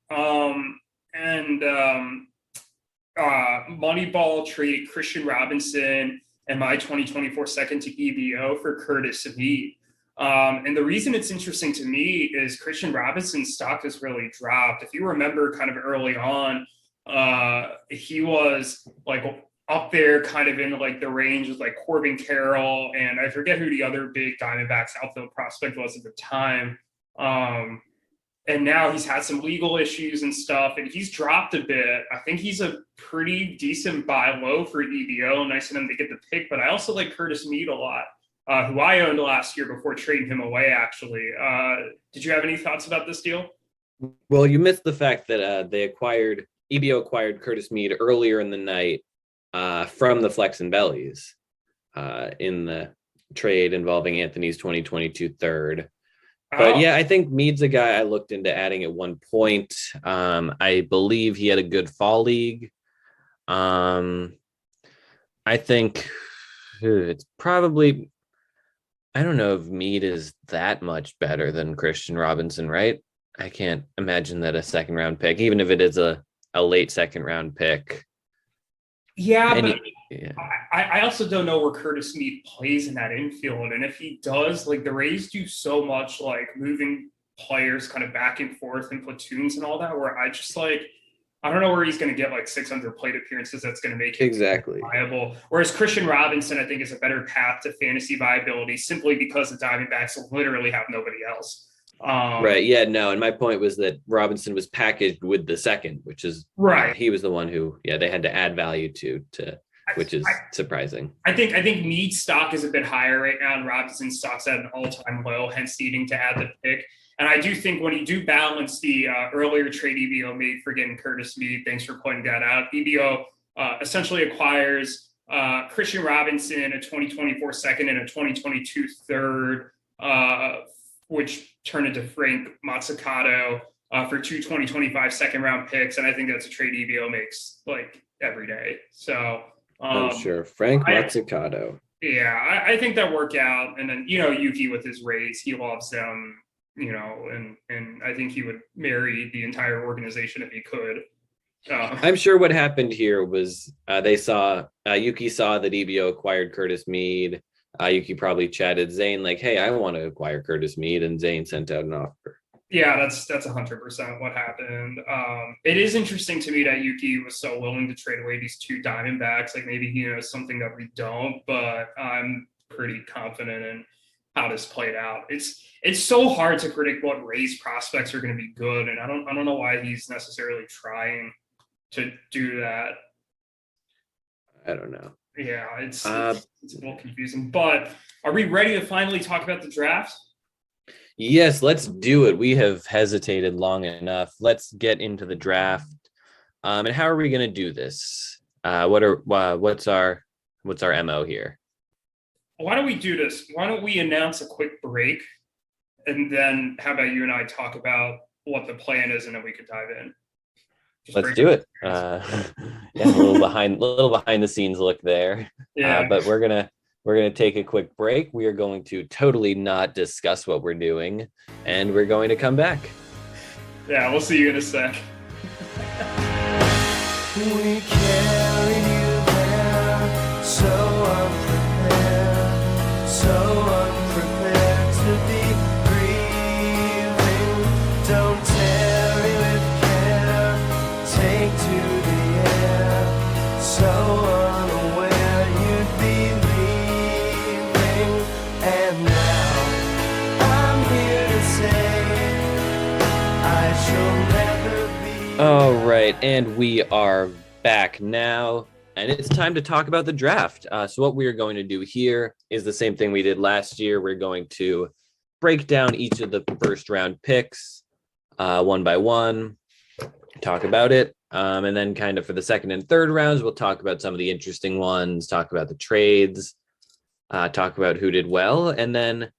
Moneyball traded Christian Robinson and my 2024 second to EBO for Curtis Mead. And the reason it's interesting to me is Christian Robinson's stock has really dropped. If you remember kind of early on, he was like up there kind of in like the range of like Corbin Carroll, and I forget who the other big Diamondbacks outfield prospect was at the time. And now he's had some legal issues and stuff, and he's dropped a bit. I think he's a pretty decent buy low for EBO. Nice of them to get the pick, but I also like Curtis Mead a lot, who I owned last year before trading him away, actually. Did you have any thoughts about this deal? Well, you missed the fact that EBO acquired Curtis Mead earlier in the night from the Flex and Bellies in the trade involving Anthony's 2022 third. But yeah, I think Mead's a guy I looked into adding at one point. I believe he had a good fall league. I think it's probably, I don't know if Mead is that much better than Christian Robinson, right? I can't imagine that a second round pick, even if it is a late second round pick. Yeah, but I also don't know where Curtis Mead plays in that infield. And if he does, like the Rays do so much like moving players kind of back and forth in platoons and all that, where I just like, I don't know where he's going to get like 600 plate appearances that's going to make him viable. Whereas Christian Robinson, I think, is a better path to fantasy viability simply because the Diamondbacks literally have nobody else. Right. Yeah, no. And my point was that Robinson was packaged with the second, which is right. He was the one who, they had to add value to which is surprising. I think Mead's stock is a bit higher right now, and Robinson's stock's at an all-time low, hence needing to add the pick. And I do think when you do balance the earlier trade EBO made for getting Curtis Mead, thanks for pointing that out. EBO essentially acquires Christian Robinson, a 2024 second and a 2022 third, which turned into Frank Mazzucato for two 2025 second round picks. And I think that's a trade EBO makes like every day. So I'm sure. Frank Mazzucato. Yeah, I think that worked out. And then, Yuki with his Rays, he loves them. and I think he would marry the entire organization if he could. I'm sure what happened here was Yuki saw that EBO acquired Curtis Mead. Yuki probably chatted Zane like, hey, I want to acquire Curtis Mead, and Zane sent out an offer. Yeah, that's 100% what happened. It is interesting to me that Yuki was so willing to trade away these 2 Diamondbacks. Like maybe he knows something that we don't, but I'm pretty confident in how this played out. It's so hard to predict what Rays prospects are going to be good, and I don't know why he's necessarily trying to do that. I don't know. Yeah, it's a little confusing. But are we ready to finally talk about the draft? Yes, let's do it. We have hesitated long enough. Let's get into the draft. And how are we going to do this? What's our MO here? Why don't we do this? Why don't we announce a quick break, and then how about you and I talk about what the plan is, and then we could dive in. Let's do it. Yeah, a little behind the scenes look there. Yeah, but we're gonna take a quick break. We are going to totally not discuss what we're doing, and we're going to come back. Yeah, we'll see you in a sec. We carry you there, so unprepared to be grieving. Don't tarry with care, take to the air, so unaware you'd be leaving. And now I'm here to say I shall never be. All right, and we are back now, and it's time to talk about the draft. So what we are going to do here is the same thing we did last year. We're going to break down each of the first round picks one by one, talk about it, and then kind of for the second and third rounds, we'll talk about some of the interesting ones, talk about the trades, talk about who did well, and then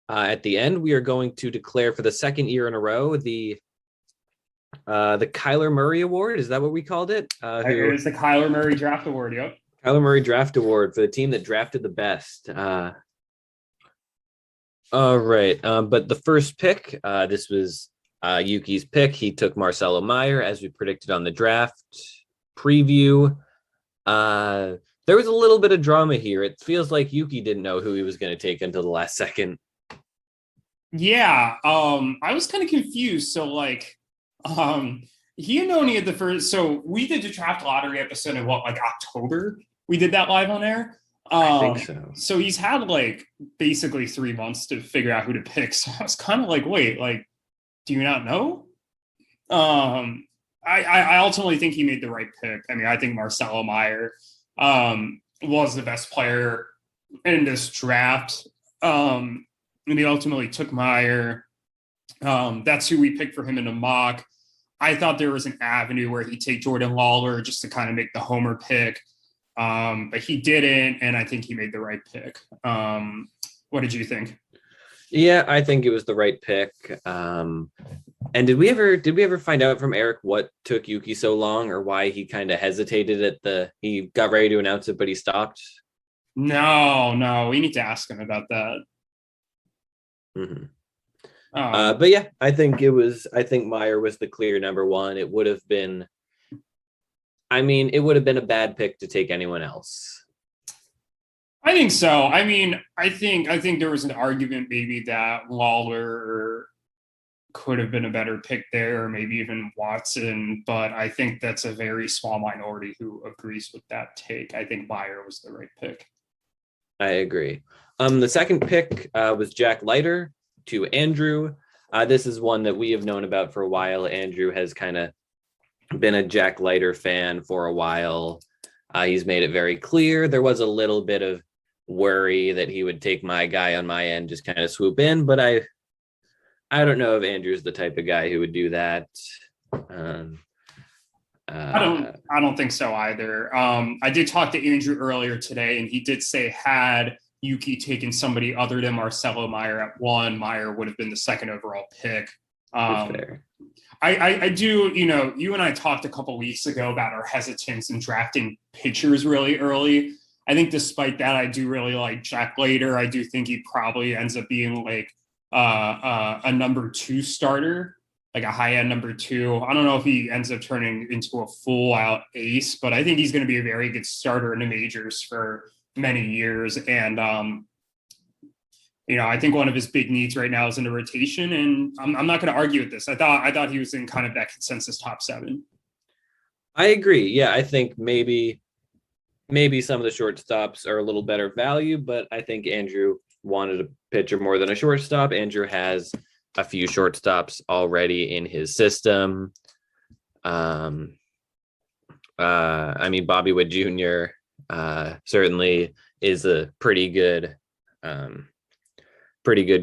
at the end, we are going to declare for the second year in a row the Kyler Murray Award. Is that what we called it? It was the Kyler Murray Draft Award. Yep. Kyler Murray Draft Award for the team that drafted the best. All right. But the first pick, this was Yuki's pick. He took Marcelo Mayer, as we predicted on the draft preview. There was a little bit of drama here. It feels like Yuki didn't know who he was going to take until the last second. Yeah. I was kind of confused. So he and Noni had the first, so we did the draft lottery episode in October. We did that live on air. I think so. So he's had basically 3 months to figure out who to pick. So I was kind of wait, do you not know? I ultimately think he made the right pick. I mean, I think Marcelo Mayer was the best player in this draft. And he ultimately took Mayer. That's who we picked for him in a mock. I thought there was an avenue where he'd take Jordan Lawlar just to kind of make the homer pick. But he didn't, and I think he made the right pick. What did you think? Yeah, I think it was the right pick. And did we ever find out from Eric what took Yuki so long, or why he kind of hesitated he got ready to announce it, but he stopped? No, we need to ask him about that. Mm-hmm. But yeah, I think Mayer was the clear number one. It would have been a bad pick to take anyone else. I think so. I mean, I think there was an argument maybe that Lawlar could have been a better pick there, or maybe even Watson, but I think that's a very small minority who agrees with that take. I think Mayer was the right pick. I agree. The second pick was Jack Leiter to Andrew. This is one that we have known about for a while. Andrew has kind of been a Jack Leiter fan for a while. He's made it very clear. There was a little bit of worry that he would take my guy on my end, just kind of swoop in, but I don't know if Andrew's the type of guy who would do that. I don't think so either. I did talk to Andrew earlier today, and he did say had Yuki taken somebody other than Marcelo Mayer at 1, Mayer would have been the second overall pick. I do, you and I talked a couple weeks ago about our hesitance in drafting pitchers really early. I think despite that, I do really like Jack Leiter. I do think he probably ends up being a number 2 starter, like a high end number 2. I don't know if he ends up turning into a full out ace, but I think he's going to be a very good starter in the majors for many years. And, I think one of his big needs right now is in the rotation, and I'm not going to argue with this. I thought he was in kind of that consensus top 7. I agree. Yeah, I think maybe some of the shortstops are a little better value, but I think Andrew wanted a pitcher more than a shortstop. Andrew has a few shortstops already in his system. I mean, Bobby Witt Jr. Certainly is a pretty good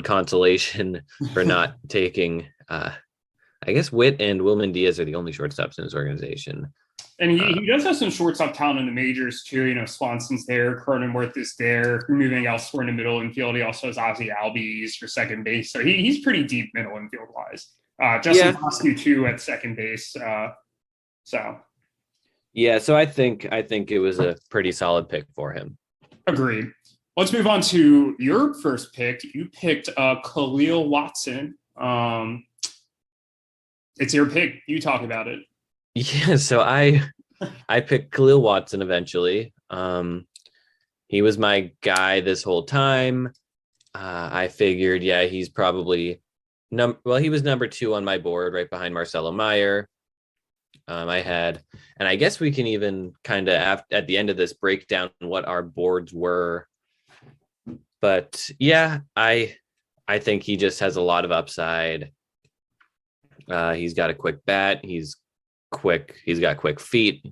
consolation for not taking. I guess Witt and Wilman Diaz are the only shortstops in his organization. And he does have some shortstop talent in the majors too. Swanson's there, Cronenworth is there, moving elsewhere in the middle infield. He also has Ozzie Albies for second base. So he's pretty deep middle infield wise. Justin Foscue too at second base. So I think it was a pretty solid pick for him. Agreed. Let's move on to your first pick. You picked Kahlil Watson. It's your pick. You talk about it. Yeah, so I picked Kahlil Watson eventually. He was my guy this whole time. I figured, he's probably he was number 2 on my board, right behind Marcelo Mayer. And I guess we can even kind of at the end of this break down what our boards were. But yeah, I think he just has a lot of upside. He's got a quick bat. He's quick. He's got quick feet.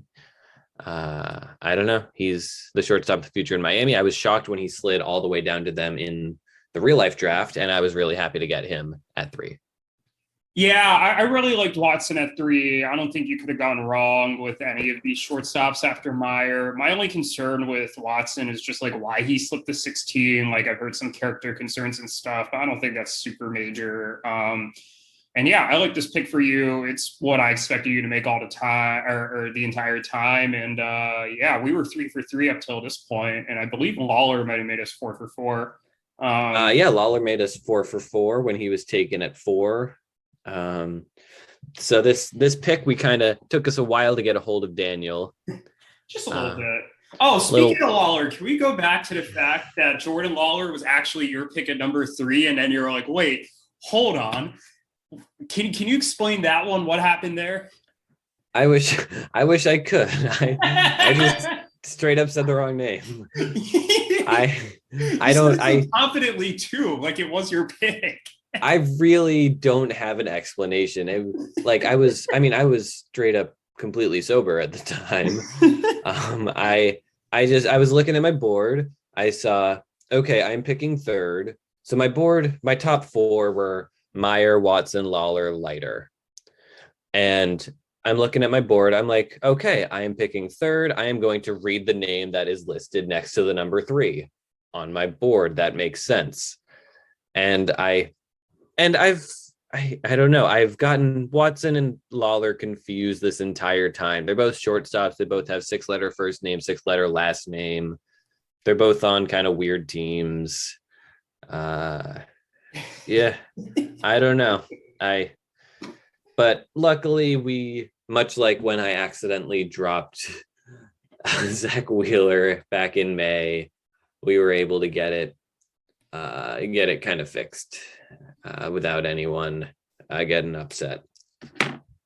I don't know. He's the shortstop of the future in Miami. I was shocked when he slid all the way down to them in the real life draft, and I was really happy to get him at 3. Yeah, I really liked Watson at 3. I don't think you could have gone wrong with any of these shortstops after Mayer. My only concern with Watson is just why he slipped to 16. I've heard some character concerns and stuff, but I don't think that's super major. And yeah, I like this pick for you. It's what I expected you to make all the time or the entire time. And we were 3 for 3 up till this point. And I believe Lawlar might have made us 4 for 4. Lawlar made us 4 for 4 when he was taken at 4. So this pick, we kind of took us a while to get a hold of Daniel. Just a little bit. Oh, speaking of Lawlar, can we go back to the fact that Jordan Lawlar was actually your pick at number 3, and then you're like, wait, hold on. Can you explain that one? What happened there? I wish I could. I just straight up said the wrong name. I don't confidently too, like it was your pick. I really don't have an explanation. I was straight up completely sober at the time. I was looking at my board. I saw, okay, I'm picking 3rd. So my top 4 were Mayer, Watson, Lawlar, Leiter. And I'm looking at my board. I'm like, okay, I am picking 3rd. I am going to read the name that is listed next to the number 3 on my board. That makes sense. And I don't know. I've gotten Watson and Lawlar confused this entire time. They're both shortstops. They both have 6-letter first name, 6-letter last name. They're both on kind of weird teams. Yeah, I don't know. But luckily we, much like when I accidentally dropped Zach Wheeler back in May, we were able to get it kind of fixed without anyone getting upset.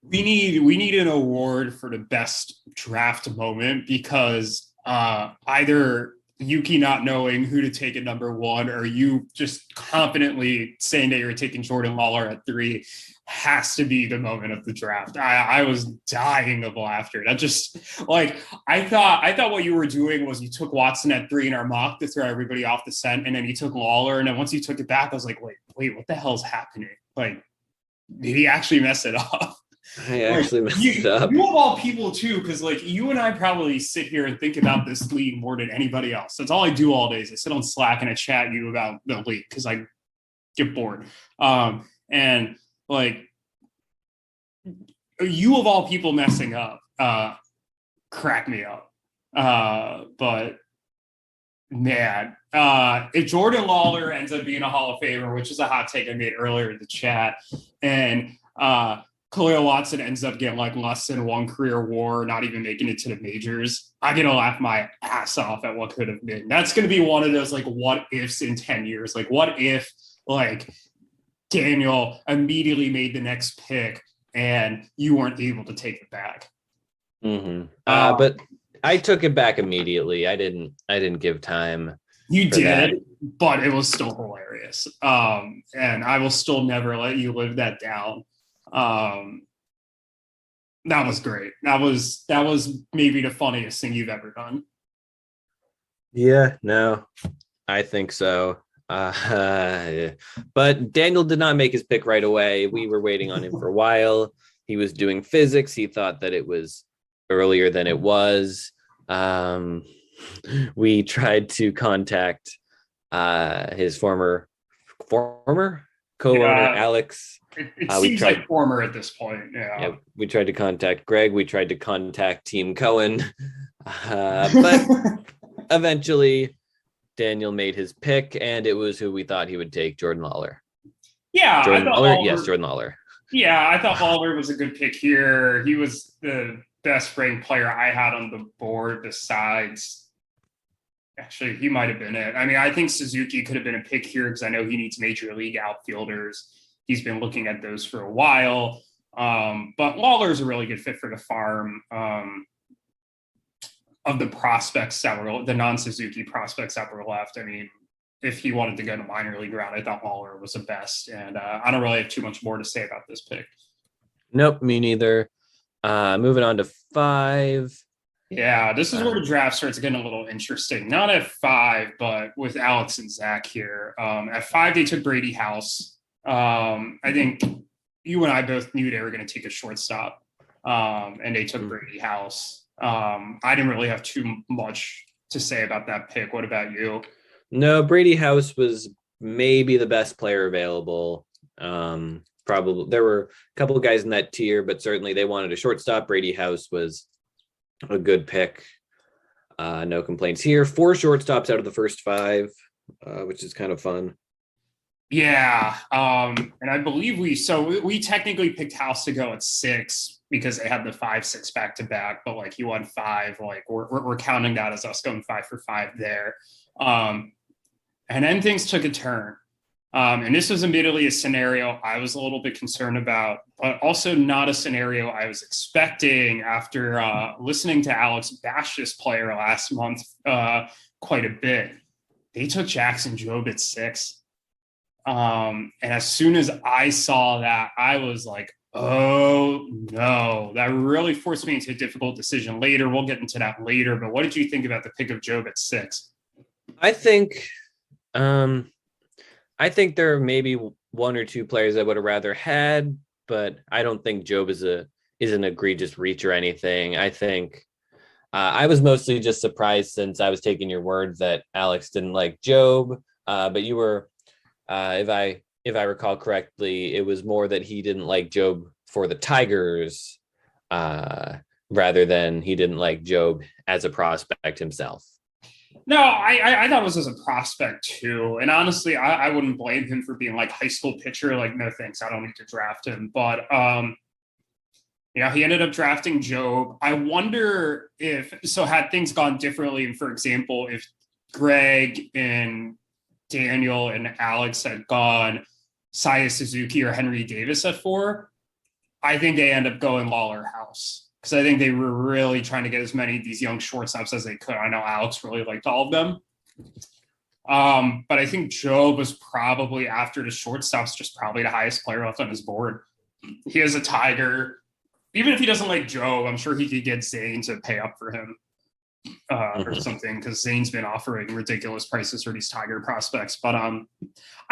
We need an award for the best draft moment, because either Yuki not knowing who to take at number 1, or you just confidently saying that you're taking Jordan Lawlar at 3 has to be the moment of the draft. I was dying of laughter. That just I thought what you were doing was you took Watson at 3 in our mock to throw everybody off the scent, and then you took Lawlar, and then once you took it back, I was like, wait, what the hell's happening? Did he actually mess it up? I actually messed it up. You of all people too, because you and I probably sit here and think about this league more than anybody else. That's all I do all day is I sit on Slack and I chat you about the league because I get bored. And you of all people messing up crack me up. But man, if Jordan Lawlar ends up being a Hall of Famer, which is a hot take I made earlier in the chat, and Kahlil Watson ends up getting like less than one career WAR, not even making it to the majors, I'm gonna laugh my ass off at what could have been. That's gonna be one of those like what ifs in 10 years. Like what if like Daniel immediately made the next pick and you weren't able to take it back. But I took it back immediately. I didn't give time. You did, but it was still hilarious. And I will still never let you live that down. That was great. That was maybe the funniest thing you've ever done. Yeah, no, I think so. Yeah. But Daniel did not make his pick right away. We were waiting on him for a while. He was doing physics. He thought that it was earlier than it was. We tried to contact his former co-owner, Alex. It seems like former at this point. Yeah. We tried to contact Greg. We tried to contact Team Cohen. But eventually Daniel made his pick, and it was who we thought he would take, Jordan Lawlar. Yeah. Jordan Lawlar. Yes, Jordan Lawlar. Yeah, I thought Lawlar was a good pick here. He was the best ranked player I had on the board besides, actually, he might have been it. I mean, I think Suzuki could have been a pick here because I know he needs major league outfielders. He's been looking at those for a while. But Lawlar is a really good fit for the farm. Of the prospects that were the non-Suzuki prospects that were left, I mean, if he wanted to go to minor league route, I thought Lawlar was the best. And I don't really have too much more to say about this pick. Nope, me neither. Moving on to 5. Yeah, this is where the draft starts getting a little interesting. Not at 5, but with Alex and Zach here. At 5, they took Brady House. I think you and I both knew they were going to take a shortstop, and they took Brady House. I didn't really have too much to say about that pick. What about you? No, Brady House was maybe the best player available. Probably there were a couple of guys in that tier, but certainly they wanted a shortstop. Brady House was a good pick. No complaints here. 4 shortstops out of the first 5, which is kind of fun. Yeah. And I believe we technically picked House to go at 6 because they had the 5-6 back to back, but like he won 5, like we're counting that as us going 5 for 5 there. And then things took a turn. And this was admittedly a scenario I was a little bit concerned about, but also not a scenario I was expecting after listening to Alex bash this player last month quite a bit. They took Jackson Jobe at 6. And as soon as I saw that, I was like, oh no, that really forced me into a difficult decision later. We'll get into that later, but what did you think about the pick of Jobe at 6? I think there are maybe 1 or 2 players I would have rather had, but I don't think Jobe is an egregious reach or anything. I think I was mostly just surprised, since I was taking your word that Alex didn't like Jobe, but you were, if I recall correctly, it was more that he didn't like Jobe for the Tigers, rather than he didn't like Jobe as a prospect himself. No, I thought it was as a prospect too. And honestly, I wouldn't blame him for being like high school pitcher. Like, no thanks, I don't need to draft him. But he ended up drafting Jobe. I wonder had things gone differently, and for example, if Greg and Daniel and Alex had gone Seiya Suzuki or Henry Davis at 4, I think they end up going Lawlar House, because I think they were really trying to get as many of these young shortstops as they could. I know Alex really liked all of them. But I think Jobe was probably, after the shortstops, just probably the highest player left on his board. He is a Tiger. Even if he doesn't like Jobe, I'm sure he could get Zane to pay up for him or something, because Zane's been offering ridiculous prices for these Tiger prospects. But I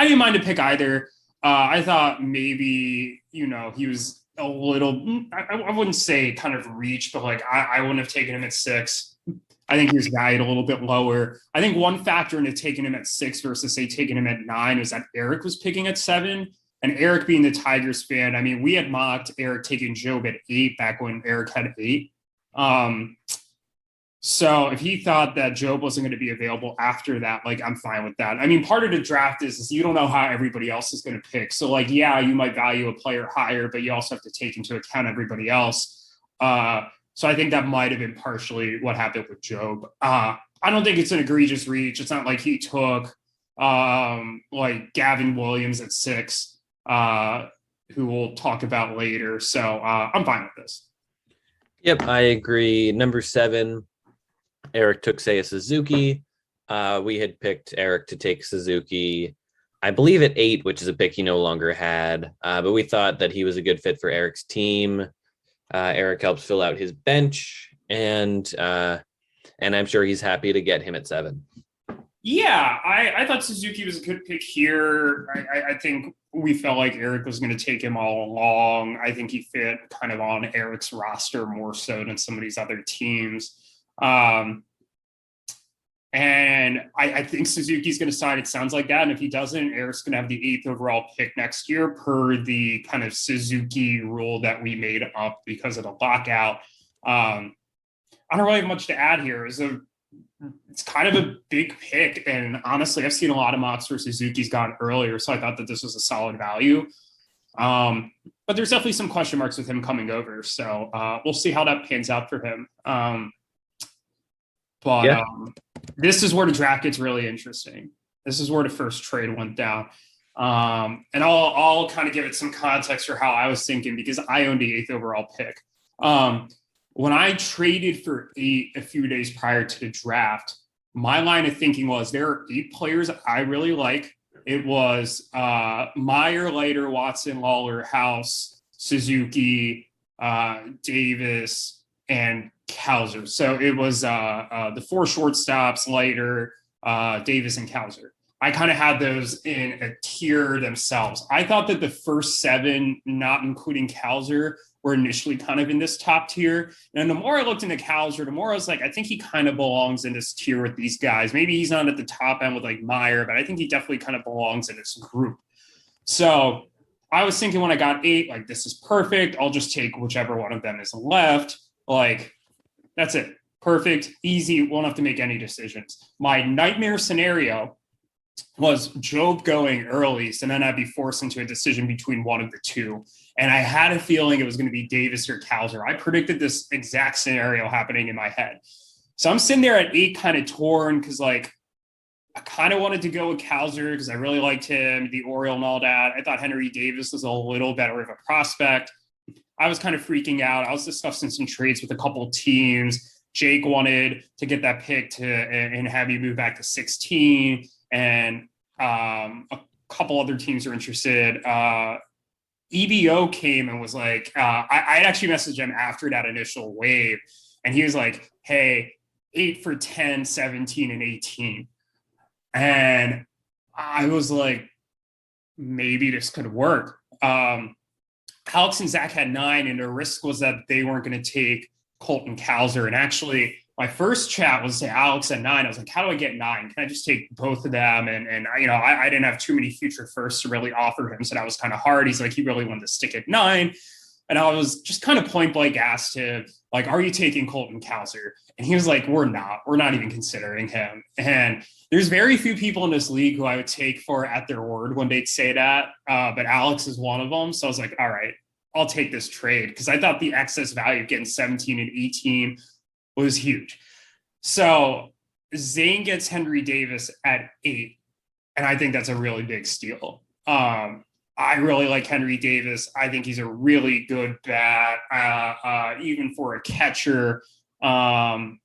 didn't mind to pick either. I thought maybe, he was a little, I wouldn't say kind of reach, but like I wouldn't have taken him at 6. I think he was valued a little bit lower. I think one factor into taking him at 6 versus say taking him at 9 was that Eric was picking at 7. And Eric, being the Tigers fan, I mean, we had mocked Eric taking Jobe at 8 back when Eric had 8. So if he thought that Jobe wasn't going to be available after that, like, I'm fine with that. I mean, part of the draft is you don't know how everybody else is going to pick. So like, yeah, you might value a player higher, but you also have to take into account everybody else. So I think that might have been partially what happened with Jobe. I don't think it's an egregious reach. It's not like he took like Gavin Williams at 6, who we'll talk about later. So I'm fine with this. Yep, I agree. Number 7, Eric took Seiya Suzuki. We had picked Eric to take Suzuki, I believe, at 8, which is a pick he no longer had. But we thought that he was a good fit for Eric's team. Eric helps fill out his bench, and I'm sure he's happy to get him at 7. Yeah, I thought Suzuki was a good pick here. I think we felt like Eric was going to take him all along. I think he fit kind of on Eric's roster more so than some of these other teams. And I think Suzuki's going to sign. It sounds like that. And if he doesn't, Eric's going to have the 8th overall pick next year per the kind of Suzuki rule that we made up because of the lockout. I don't really have much to add here. It's kind of a big pick. And honestly, I've seen a lot of mocks where Suzuki's gone earlier. So I thought that this was a solid value. But there's definitely some question marks with him coming over. So we'll see how that pans out for him. This is where the draft gets really interesting. This is where the first trade went down. And I'll kind of give it some context for how I was thinking because I owned the 8th overall pick. When I traded for 8 a few days prior to the draft, my line of thinking was there are 8 players I really like. It was Mayer, Leiter, Watson, Lawlar, House, Suzuki, Davis, and Cowser. So it was the 4 shortstops, Leiter, Davis, and Cowser. I kind of had those in a tier themselves. I thought that the first 7, not including Cowser, were initially kind of in this top tier. And the more I looked into Cowser, the more I was like, I think he kind of belongs in this tier with these guys. Maybe he's not at the top end with like Mayer, but I think he definitely kind of belongs in this group. So I was thinking when I got 8, like, this is perfect. I'll just take whichever one of them is left. Like, that's it. Perfect, easy, won't have to make any decisions. My nightmare scenario was Jobe going early, so then I'd be forced into a decision between one of the 2. And I had a feeling it was going to be Davis or Cowser. I predicted this exact scenario happening in my head. So I'm sitting there at 8 kind of torn because, like, I kind of wanted to go with Cowser because I really liked him, the Oriole and all that. I thought Henry Davis was a little better of a prospect. I was kind of freaking out. I was discussing some trades with a couple of teams. Jake wanted to get that pick and have me move back to 16. And a couple other teams are interested. EBO came and was like, I actually messaged him after that initial wave. And he was like, hey, 8 for 10, 17, and 18. And I was like, maybe this could work. Alex and Zach had 9, and the risk was that they weren't going to take Colton Cowser. And actually, my first chat was to Alex at 9. I was like, how do I get 9? Can I just take both of them? And you know, I didn't have too many future firsts to really offer him, so that was kind of hard. He's like, he really wanted to stick at 9. And I was just kind of point blank asked him, like, are you taking Colton Cowser? And he was like, we're not even considering him. And there's very few people in this league who I would take for at their word when they'd say that. But Alex is one of them. So I was like, all right, I'll take this trade. Cause I thought the excess value of getting 17 and 18 was huge. So Zane gets Henry Davis at 8. And I think that's a really big steal. I really like Henry Davis. I think he's a really good bat, even for a catcher. And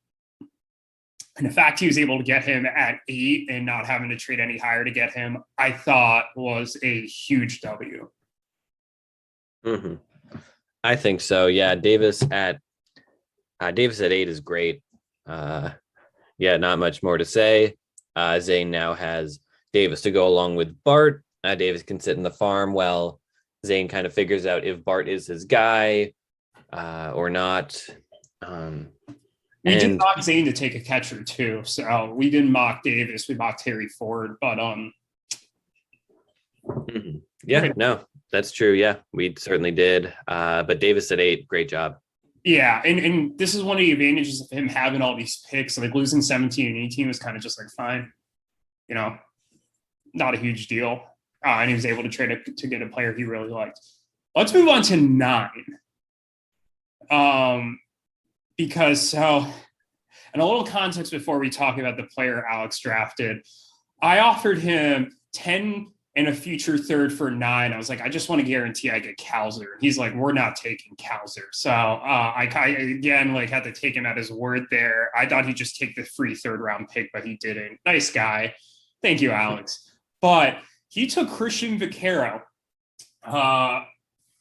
the fact he was able to get him at 8 and not having to trade any higher to get him, I thought was a huge W. Mm-hmm. I think so. Yeah, Davis at 8 is great. Yeah, not much more to say. Zane now has Davis to go along with Bart. Davis can sit in the farm while Zane kind of figures out if Bart is his guy or not. We did mock Zane to take a catcher too. So we didn't mock Davis. We mocked Harry Ford. But yeah, no, that's true. Yeah, we certainly did. But Davis at 8, great job. Yeah, and this is one of the advantages of him having all these picks. Like losing 17 and 18 was kind of just like fine, not a huge deal. And he was able to trade it to get a player he really liked. Let's move on to 9. Because and a little context before we talk about the player Alex drafted, I offered him 10 and a future third for 9. I was like, I just want to guarantee I get Cowser. He's like, we're not taking Cowser. So I again, like had to take him at his word there. I thought he'd just take the free 3rd round pick, but he didn't. Nice guy. Thank you, Alex. But he took Christian Vaquero,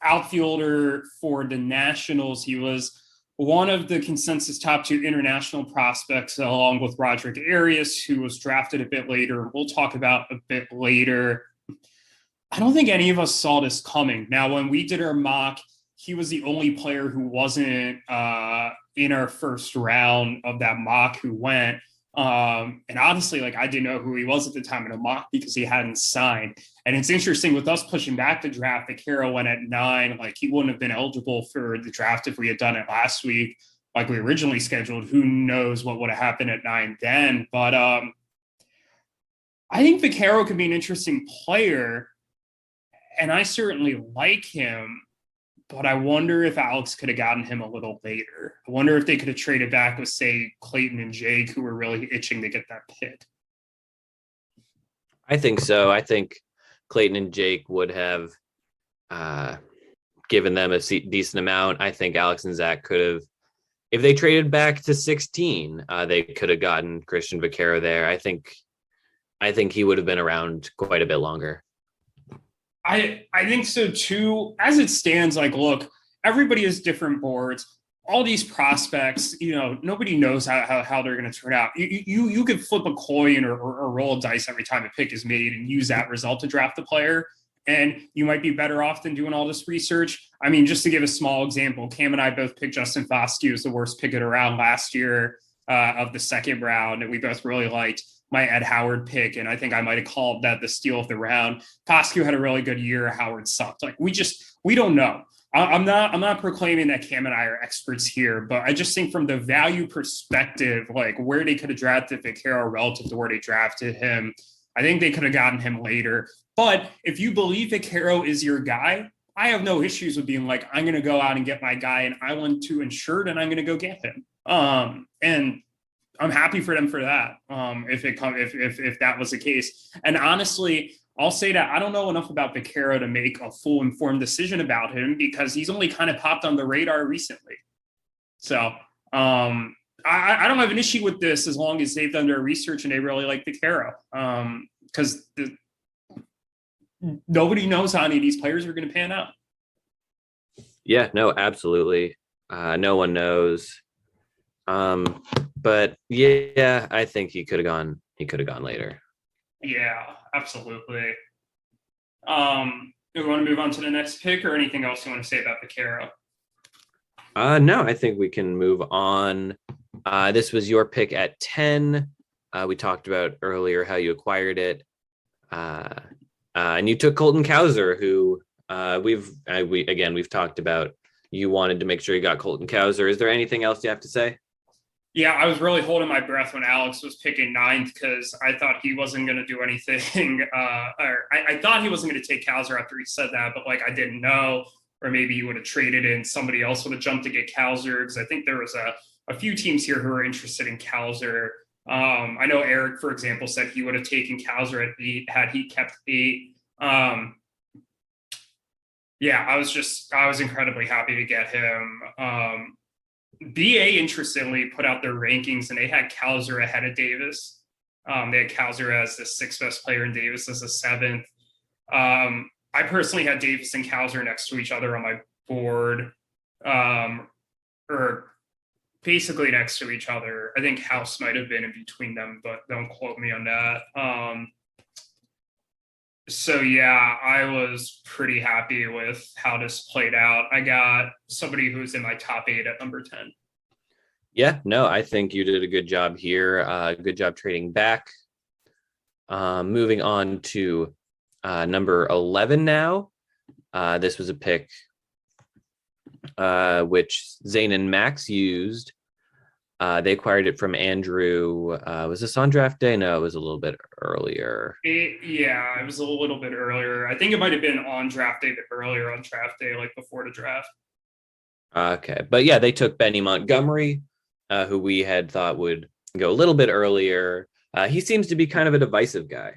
outfielder for the Nationals. He was one of the consensus top 2 international prospects, along with Roderick Arias, who was drafted a bit later. We'll talk about a bit later. I don't think any of us saw this coming. Now, when we did our mock, he was the only player who wasn't in our first round of that mock who went. And honestly, like I didn't know who he was at the time in the mock because he hadn't signed. And it's interesting with us pushing back the draft, Vaquero went at 9. Like he wouldn't have been eligible for the draft if we had done it last week, like we originally scheduled. Who knows what would have happened at 9 then? But I think Vaquero could be an interesting player, and I certainly like him. But I wonder if Alex could have gotten him a little later. I wonder if they could have traded back with, say, Clayton and Jake, who were really itching to get that pick. I think so. I think Clayton and Jake would have given them a decent amount. I think Alex and Zach could have, if they traded back to 16, they could have gotten Christian Vaquero there. I think he would have been around quite a bit longer. I think so too. As it stands, like, look, everybody has different boards. All these prospects, nobody knows how they're going to turn out. You could flip a coin or roll a dice every time a pick is made and use that result to draft the player. And you might be better off than doing all this research. I mean, just to give a small example, Cam and I both picked Justin Foscue as the worst pick around last year of the 2nd round. And we both really liked my Ed Howard pick, and I think I might have called that the steal of the round. Foscue had a really good year. Howard sucked. Like we don't know. I'm not proclaiming that Cam and I are experts here, but I just think from the value perspective, like where they could have drafted Vaquero relative to where they drafted him, I think they could have gotten him later. But if you believe Vaquero is your guy, I have no issues with being like, I'm going to go out and get my guy, and I want to insure it, and I'm going to go get him. And I'm happy for them for that. If that was the case. And honestly, I'll say that I don't know enough about Vaquero to make a full informed decision about him because he's only kind of popped on the radar recently. So I don't have an issue with this as long as they've done their research and they really like Vaquero. Because nobody knows how any of these players are going to pan out. Yeah, no, absolutely. No one knows. But yeah, I think he could have gone later. Yeah, absolutely. Do we want to move on to the next pick or anything else you want to say about Vaquero? No, I think we can move on. This was your pick at 10. We talked about earlier how you acquired it. And you took Colton Cowser, who we've talked about. You wanted to make sure you got Colton Cowser. Is there anything else you have to say? Yeah, I was really holding my breath when Alex was picking 9th because I thought he wasn't going to do anything. I thought he wasn't going to take Cowser after he said that, but I didn't know. Or maybe he would have traded and somebody else would have jumped to get Cowser because I think there was a few teams here who are interested in Cowser. I know Eric, for example, said he would have taken Cowser at 8 had he kept 8. Yeah, I was incredibly happy to get him. BA, interestingly, put out their rankings, and they had Cowser ahead of Davis. They had Cowser as the 6th best player and Davis as the 7th. I personally had Davis and Cowser next to each other on my board, or basically next to each other. I think House might have been in between them, but don't quote me on that. So yeah, I was pretty happy with how this played out. I got somebody who's in my top 8 at number 10. Yeah, no, I think you did a good job here. Good job trading back. Moving on to number 11 now. This was a pick which Zane and Max used. They acquired it from Andrew. Was this on draft day? No, it was a little bit earlier. It was a little bit earlier. I think it might have been on draft day, but earlier on draft day, like before the draft. Okay. But yeah, they took Benny Montgomery, who we had thought would go a little bit earlier. He seems to be kind of a divisive guy.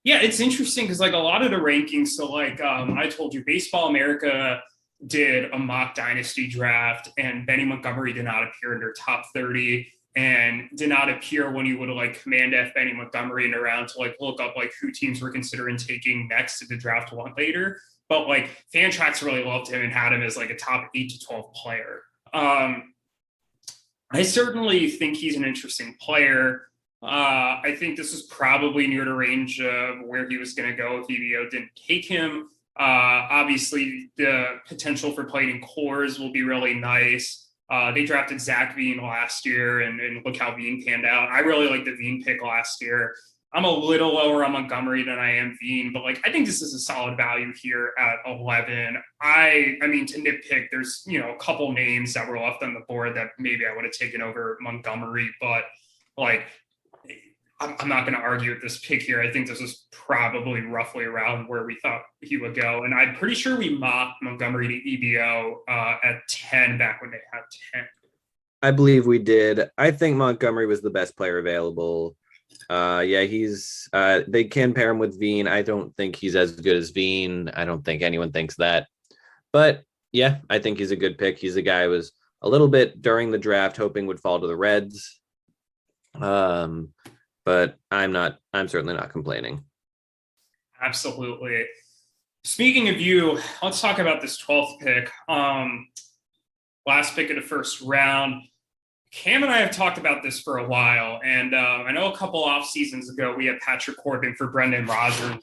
Yeah, it's interesting because like a lot of the rankings, so like I told you, Baseball America did a mock dynasty draft, and Benny Montgomery did not appear in their top 30 and did not appear when you would have like command F Benny Montgomery in a round to like look up like who teams were considering taking next to the draft one later. But like Fantrax really loved him and had him as like a top 8 to 12 player. I certainly think he's an interesting player. I think this is probably near the range of where he was going to go if EVO didn't take him. Obviously, the potential for playing in cores will be really nice. They drafted Zach Veen last year, and look how Veen panned out. I really like the Veen pick last year. I'm a little lower on Montgomery than I am Veen, but like I think this is a solid value here at 11. I mean, to nitpick, there's a couple names that were left on the board that maybe I would have taken over Montgomery, but like I'm not going to argue with this pick here. I think this is probably roughly around where we thought he would go. And I'm pretty sure we mocked Montgomery to EBO at 10 back when they had 10. I believe we did. I think Montgomery was the best player available. He's they can pair him with Veen. I don't think he's as good as Veen. I don't think anyone thinks that. But yeah, I think he's a good pick. He's a guy who was a little bit during the draft hoping would fall to the Reds. But I'm certainly not complaining. Absolutely. Speaking of you, let's talk about this 12th pick. Last pick of the first round. Cam and I have talked about this for a while, and I know a couple off seasons ago we had Patrick Corbin for Brendan Rodgers.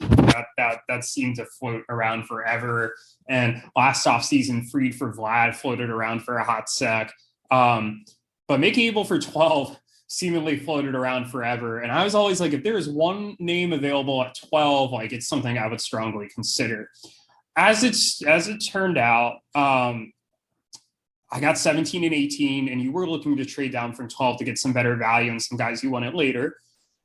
That seemed to float around forever. And last off season, Freed for Vlad floated around for a hot sec. But Mickey Abel for 12 seemingly floated around forever. And I was always like, if there is one name available at 12, like it's something I would strongly consider. As it turned out, I got 17 and 18, and you were looking to trade down from 12 to get some better value and some guys you wanted later.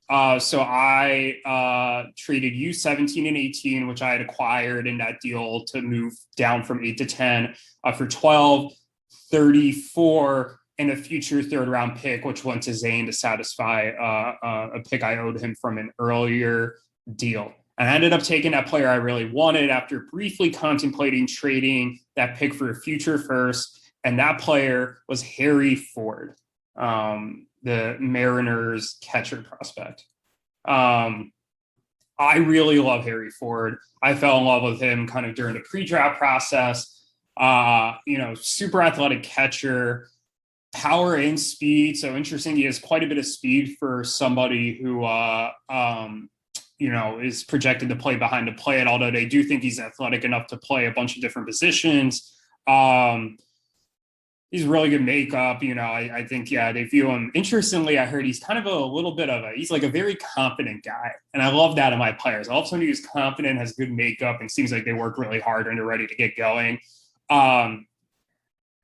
So I traded you 17 and 18, which I had acquired in that deal to move down from 8 to 10 for 12, 34, and a future third round pick, which went to Zane to satisfy a pick I owed him from an earlier deal. And I ended up taking that player I really wanted after briefly contemplating trading that pick for a future first. And that player was Harry Ford, the Mariners catcher prospect. I really love Harry Ford. I fell in love with him kind of during the pre-draft process. Super athletic catcher, power and speed. So interesting. He has quite a bit of speed for somebody who, is projected to play behind the plate, although they do think he's athletic enough to play a bunch of different positions. He's really good makeup. I think, they view him. Interestingly, I heard he's kind of he's like a very confident guy. And I love that in my players. I love somebody who's confident, has good makeup, and seems like they work really hard and they're ready to get going.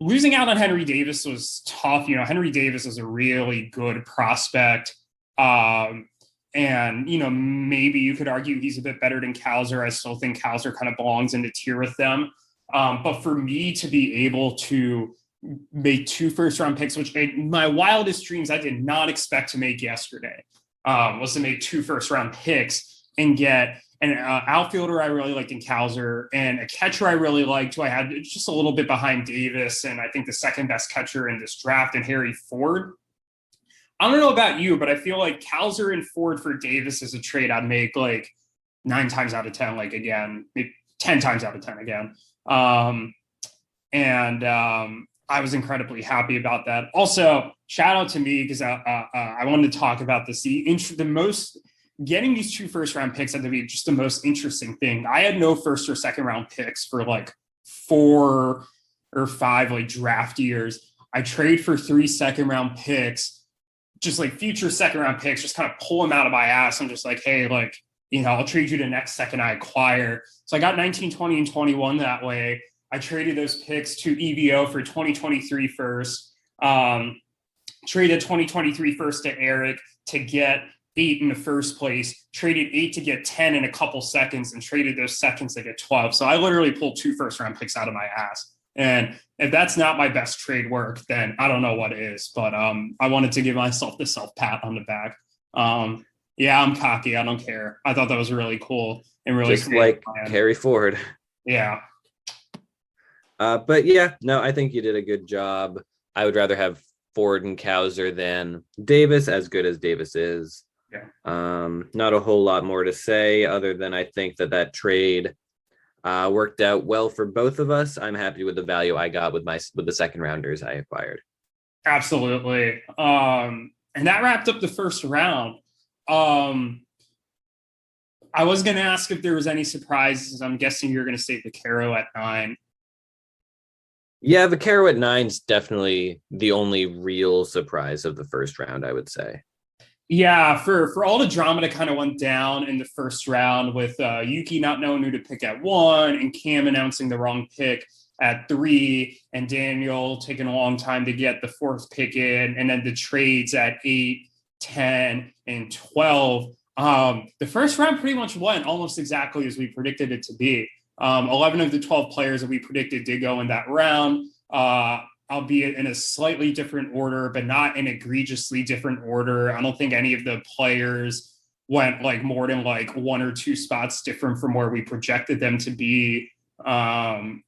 Losing out on Henry Davis was tough. Henry Davis is a really good prospect. And, maybe you could argue he's a bit better than Cowser. I still think Cowser kind of belongs in the tier with them. But for me to be able to make 2 first-round picks, which in my wildest dreams I did not expect to make yesterday, was to make 2 first-round picks and get an outfielder I really liked in Cowser and a catcher I really liked, who I had just a little bit behind Davis, and I think the second best catcher in this draft, and Harry Ford. I don't know about you, but I feel like Cowser and Ford for Davis is a trade I'd make like 9 times out of 10, like again, maybe 10 times out of 10 again. I was incredibly happy about that. Also, shout out to me because I wanted to talk about this. Getting these 2 first-round picks had to be just the most interesting thing. I had no first or second-round picks for like 4 or 5 like draft years. I trade for 3 second-round picks, just like future second-round picks, just kind of pull them out of my ass. I'm just like, hey, I'll trade you the next second I acquire. So I got 19, 20, and 21 that way. I traded those picks to EVO for 2023 first. Traded 2023 first to Eric to get 8 in the first place, traded 8 to get 10 in a couple seconds, and traded those seconds to get 12. So I literally pulled 2 first-round picks out of my ass. And if that's not my best trade work, then I don't know what is. But I wanted to give myself the self-pat on the back. Yeah, I'm cocky. I don't care. I thought that was really cool and really just like Harry Ford. Yeah. But yeah, no, I think you did a good job. I would rather have Ford and Cowser than Davis, as good as Davis is. Yeah. Not a whole lot more to say other than I think that trade worked out well for both of us. I'm happy with the value I got with the second rounders I acquired. Absolutely. And that wrapped up the first round. I was going to ask if there was any surprises. I'm guessing you're going to say Vaquero at 9. Yeah, Vaquero at 9 is definitely the only real surprise of the first round, I would say. Yeah, for all the drama that kind of went down in the first round with Yuki not knowing who to pick at 1 and Cam announcing the wrong pick at 3 and Daniel taking a long time to get the 4th pick in, and then the trades at 8, 10, and 12. The first round pretty much went almost exactly as we predicted it to be. 11 of the 12 players that we predicted did go in that round. Albeit in a slightly different order, but not an egregiously different order. I don't think any of the players went like more than like 1 or 2 spots different from where we projected them to be. In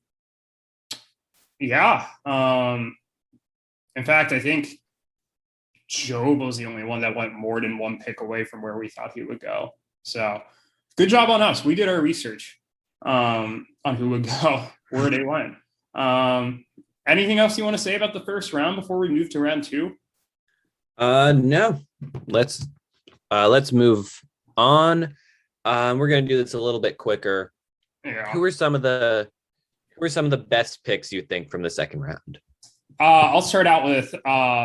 fact, I think Jobe was the only one that went more than 1 pick away from where we thought he would go. So good job on us. We did our research on who would go, where they went. Anything else you want to say about the first round before we move to round 2? No. Let's move on. We're going to do this a little bit quicker. Yeah. Who are some of the best picks you think from the second round? I'll start out with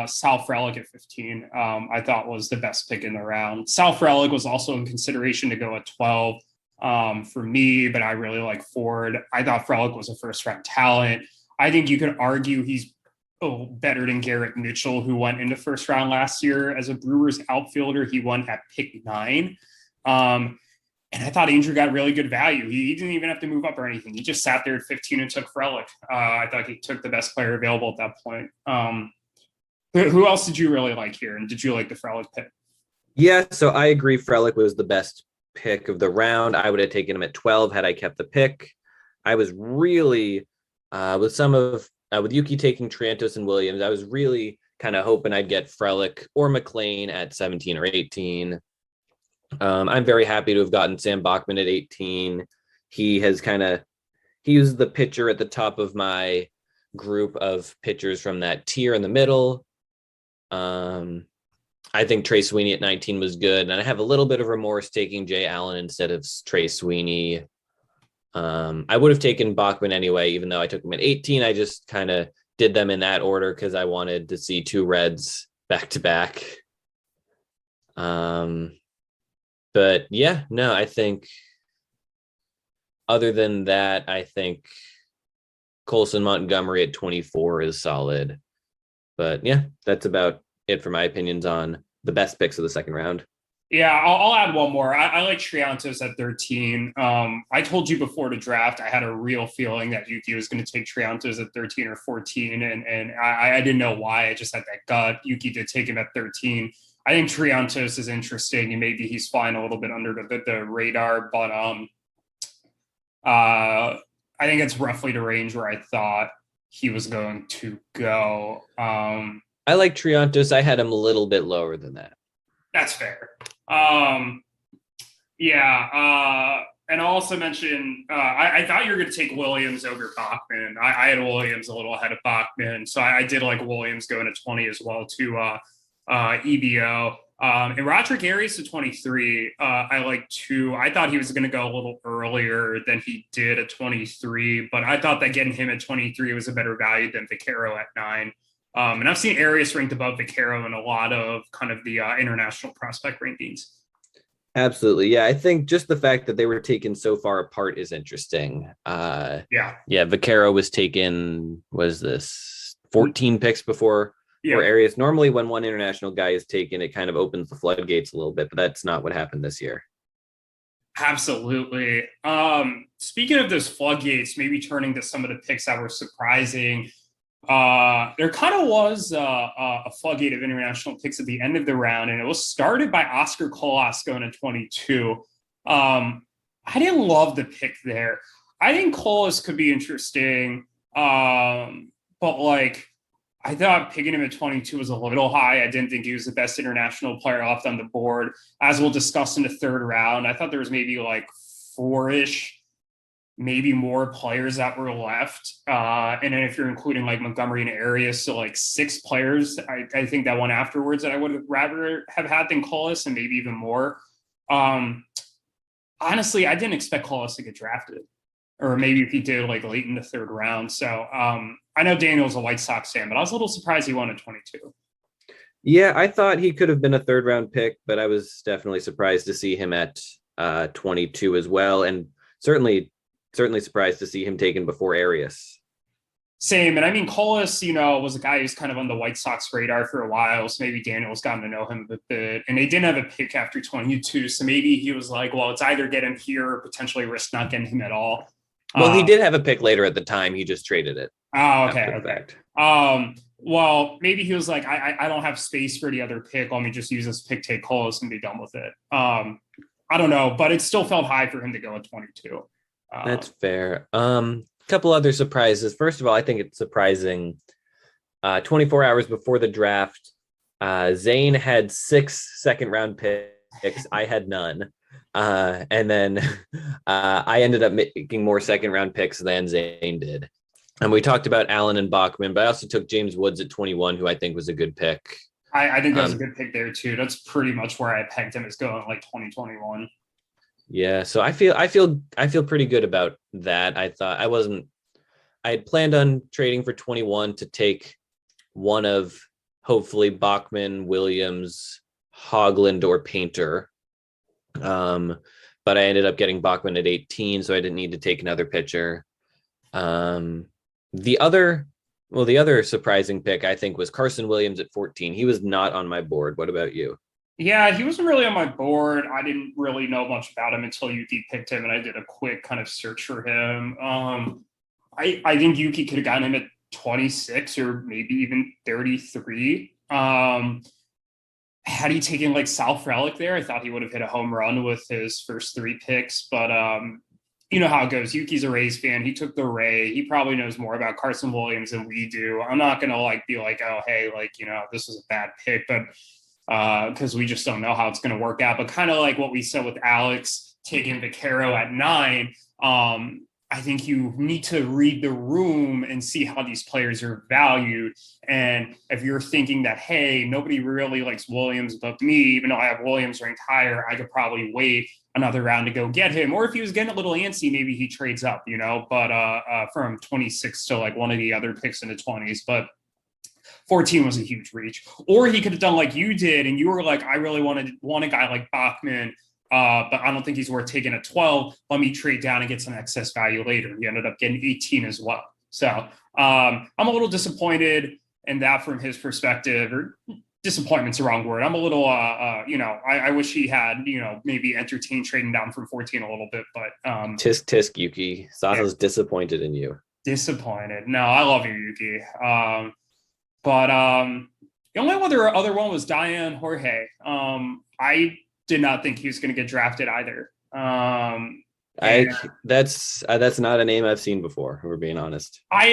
Sal Frelick at 15. I thought was the best pick in the round. Sal Frelick was also in consideration to go at 12 for me, but I really like Ford. I thought Frelick was a first round talent. I think you could argue he's better than Garrett Mitchell, who went into first round last year as a Brewers outfielder. He won at pick 9. And I thought Andrew got really good value. He didn't even have to move up or anything. He just sat there at 15 and took Frelick. I thought he took the best player available at that point. Who else did you really like here? And did you like the Frelick pick? Yeah, so I agree. Frelick was the best pick of the round. I would have taken him at 12 had I kept the pick. I was really... with Yuki taking Triantos and Williams, I was really kind of hoping I'd get Frelick or McLean at 17 or 18. I'm very happy to have gotten Sam Bachman at 18. He was the pitcher at the top of my group of pitchers from that tier in the middle. I think Trey Sweeney at 19 was good, and I have a little bit of remorse taking Jay Allen instead of Trey Sweeney. I would have taken Bachman anyway, even though I took him at 18. I just kind of did them in that order because I wanted to see 2 Reds back to back. But yeah, no, I think other than that, I think Colson Montgomery at 24 is solid. But yeah, that's about it for my opinions on the best picks of the second round. Yeah, I'll add one more. I like Triantos at 13. I told you before the draft, I had a real feeling that Yuki was going to take Triantos at 13 or 14, and I didn't know why. I just had that gut. Yuki did take him at 13. I think Triantos is interesting, and maybe he's flying a little bit under the radar, but I think it's roughly the range where I thought he was going to go. I like Triantos. I had him a little bit lower than that. That's fair. And I'll also mention, I thought you were going to take Williams over Bachman. I had Williams a little ahead of Bachman, so I did like Williams going to 20 as well to EBO. And Roderick Arias to 23, I like too. I thought he was going to go a little earlier than he did at 23, but I thought that getting him at 23 was a better value than Vaquero at 9. And I've seen Arias ranked above Vaquero in a lot of kind of the international prospect rankings. Absolutely. Yeah. I think just the fact that they were taken so far apart is interesting. Yeah. Yeah. Vaquero was taken, was this 14 picks before Yeah. Arias? Normally, when one international guy is taken, it kind of opens the floodgates a little bit, but that's not what happened this year. Absolutely. Speaking of those floodgates, maybe turning to some of the picks that were surprising. There kind of was a floodgate of international picks at the end of the round, and it was started by Oscar Colas going to 22. I didn't love the pick there. I think Colas could be interesting, but like I thought picking him at 22 was a little high. I didn't think he was the best international player left on the board. As we'll discuss in the third round, I thought there was maybe like four-ish, maybe more players that were left. And then if you're including like Montgomery and Arias, so like six players, I think that one afterwards that I would rather have had than Colas, and maybe even more. Honestly, I didn't expect Colas to get drafted, or maybe if he did like late in the third round. So I know Daniel's a White Sox fan, but I was a little surprised he won at 22. Yeah, I thought he could have been a third round pick, but I was definitely surprised to see him at 22 as well. And certainly surprised to see him taken before Arias. Same. And I mean, Colas, was a guy who's kind of on the White Sox radar for a while. So maybe Daniel's gotten to know him a bit. And they didn't have a pick after 22. So maybe he was like, well, it's either get him here or potentially risk not getting him at all. Well, he did have a pick later at the time. He just traded it. Oh, okay. Well, maybe he was like, I don't have space for the other pick. Let me just use this pick, take Colas, and be done with it. I don't know, but it still felt high for him to go at 22. That's fair. Couple other surprises. First of all, I think it's surprising. 24 hours before the draft, Zane had 6 second-round picks. I had none. And then I ended up making more second-round picks than Zane did. And we talked about Allen and Bachman, but I also took James Woods at 21, who I think was a good pick. I think that was a good pick there, too. That's pretty much where I pegged him as going, like 2021. Yeah, so I feel pretty good about that. I had planned on trading for 21 to take one of hopefully Bachman, Williams, Hoagland, or Painter. But I ended up getting Bachman at 18, so I didn't need to take another pitcher. The other surprising pick, I think, was Carson Williams at 14. He was not on my board. What about you? Yeah, he wasn't really on my board. I didn't really know much about him until Yuki picked him, and I did a quick kind of search for him. I think Yuki could have gotten him at 26 or maybe even 33. Had he taken like South Relic there, I thought he would have hit a home run with his first 3 picks. But you know how it goes. Yuki's a Rays fan. He took the Ray. He probably knows more about Carson Williams than we do. I'm not going to be like, oh, hey, this was a bad pick. But because we just don't know how it's going to work out. But kind of like what we said with Alex taking Vaquero at 9, I think you need to read the room and see how these players are valued. And if you're thinking that, hey, nobody really likes Williams but me, even though I have Williams ranked higher, I could probably wait another round to go get him. Or if he was getting a little antsy, maybe he trades up, but from 26 to like one of the other picks in the 20s. But 14 was a huge reach. Or he could have done like you did, and you were like, I really want a guy like Bachman, but I don't think he's worth taking at 12. Let me trade down and get some excess value later. He ended up getting 18 as well. So I'm a little disappointed in that from his perspective, or disappointment's the wrong word. I'm a little, I wish he had, maybe entertained trading down from 14 a little bit, but. Tisk, Yuki. Sahil's disappointed in you. Disappointed. No, I love you, Yuki. But the only other one was Diane Jorge. I did not think he was going to get drafted either. That's not a name I've seen before, if we're being honest. I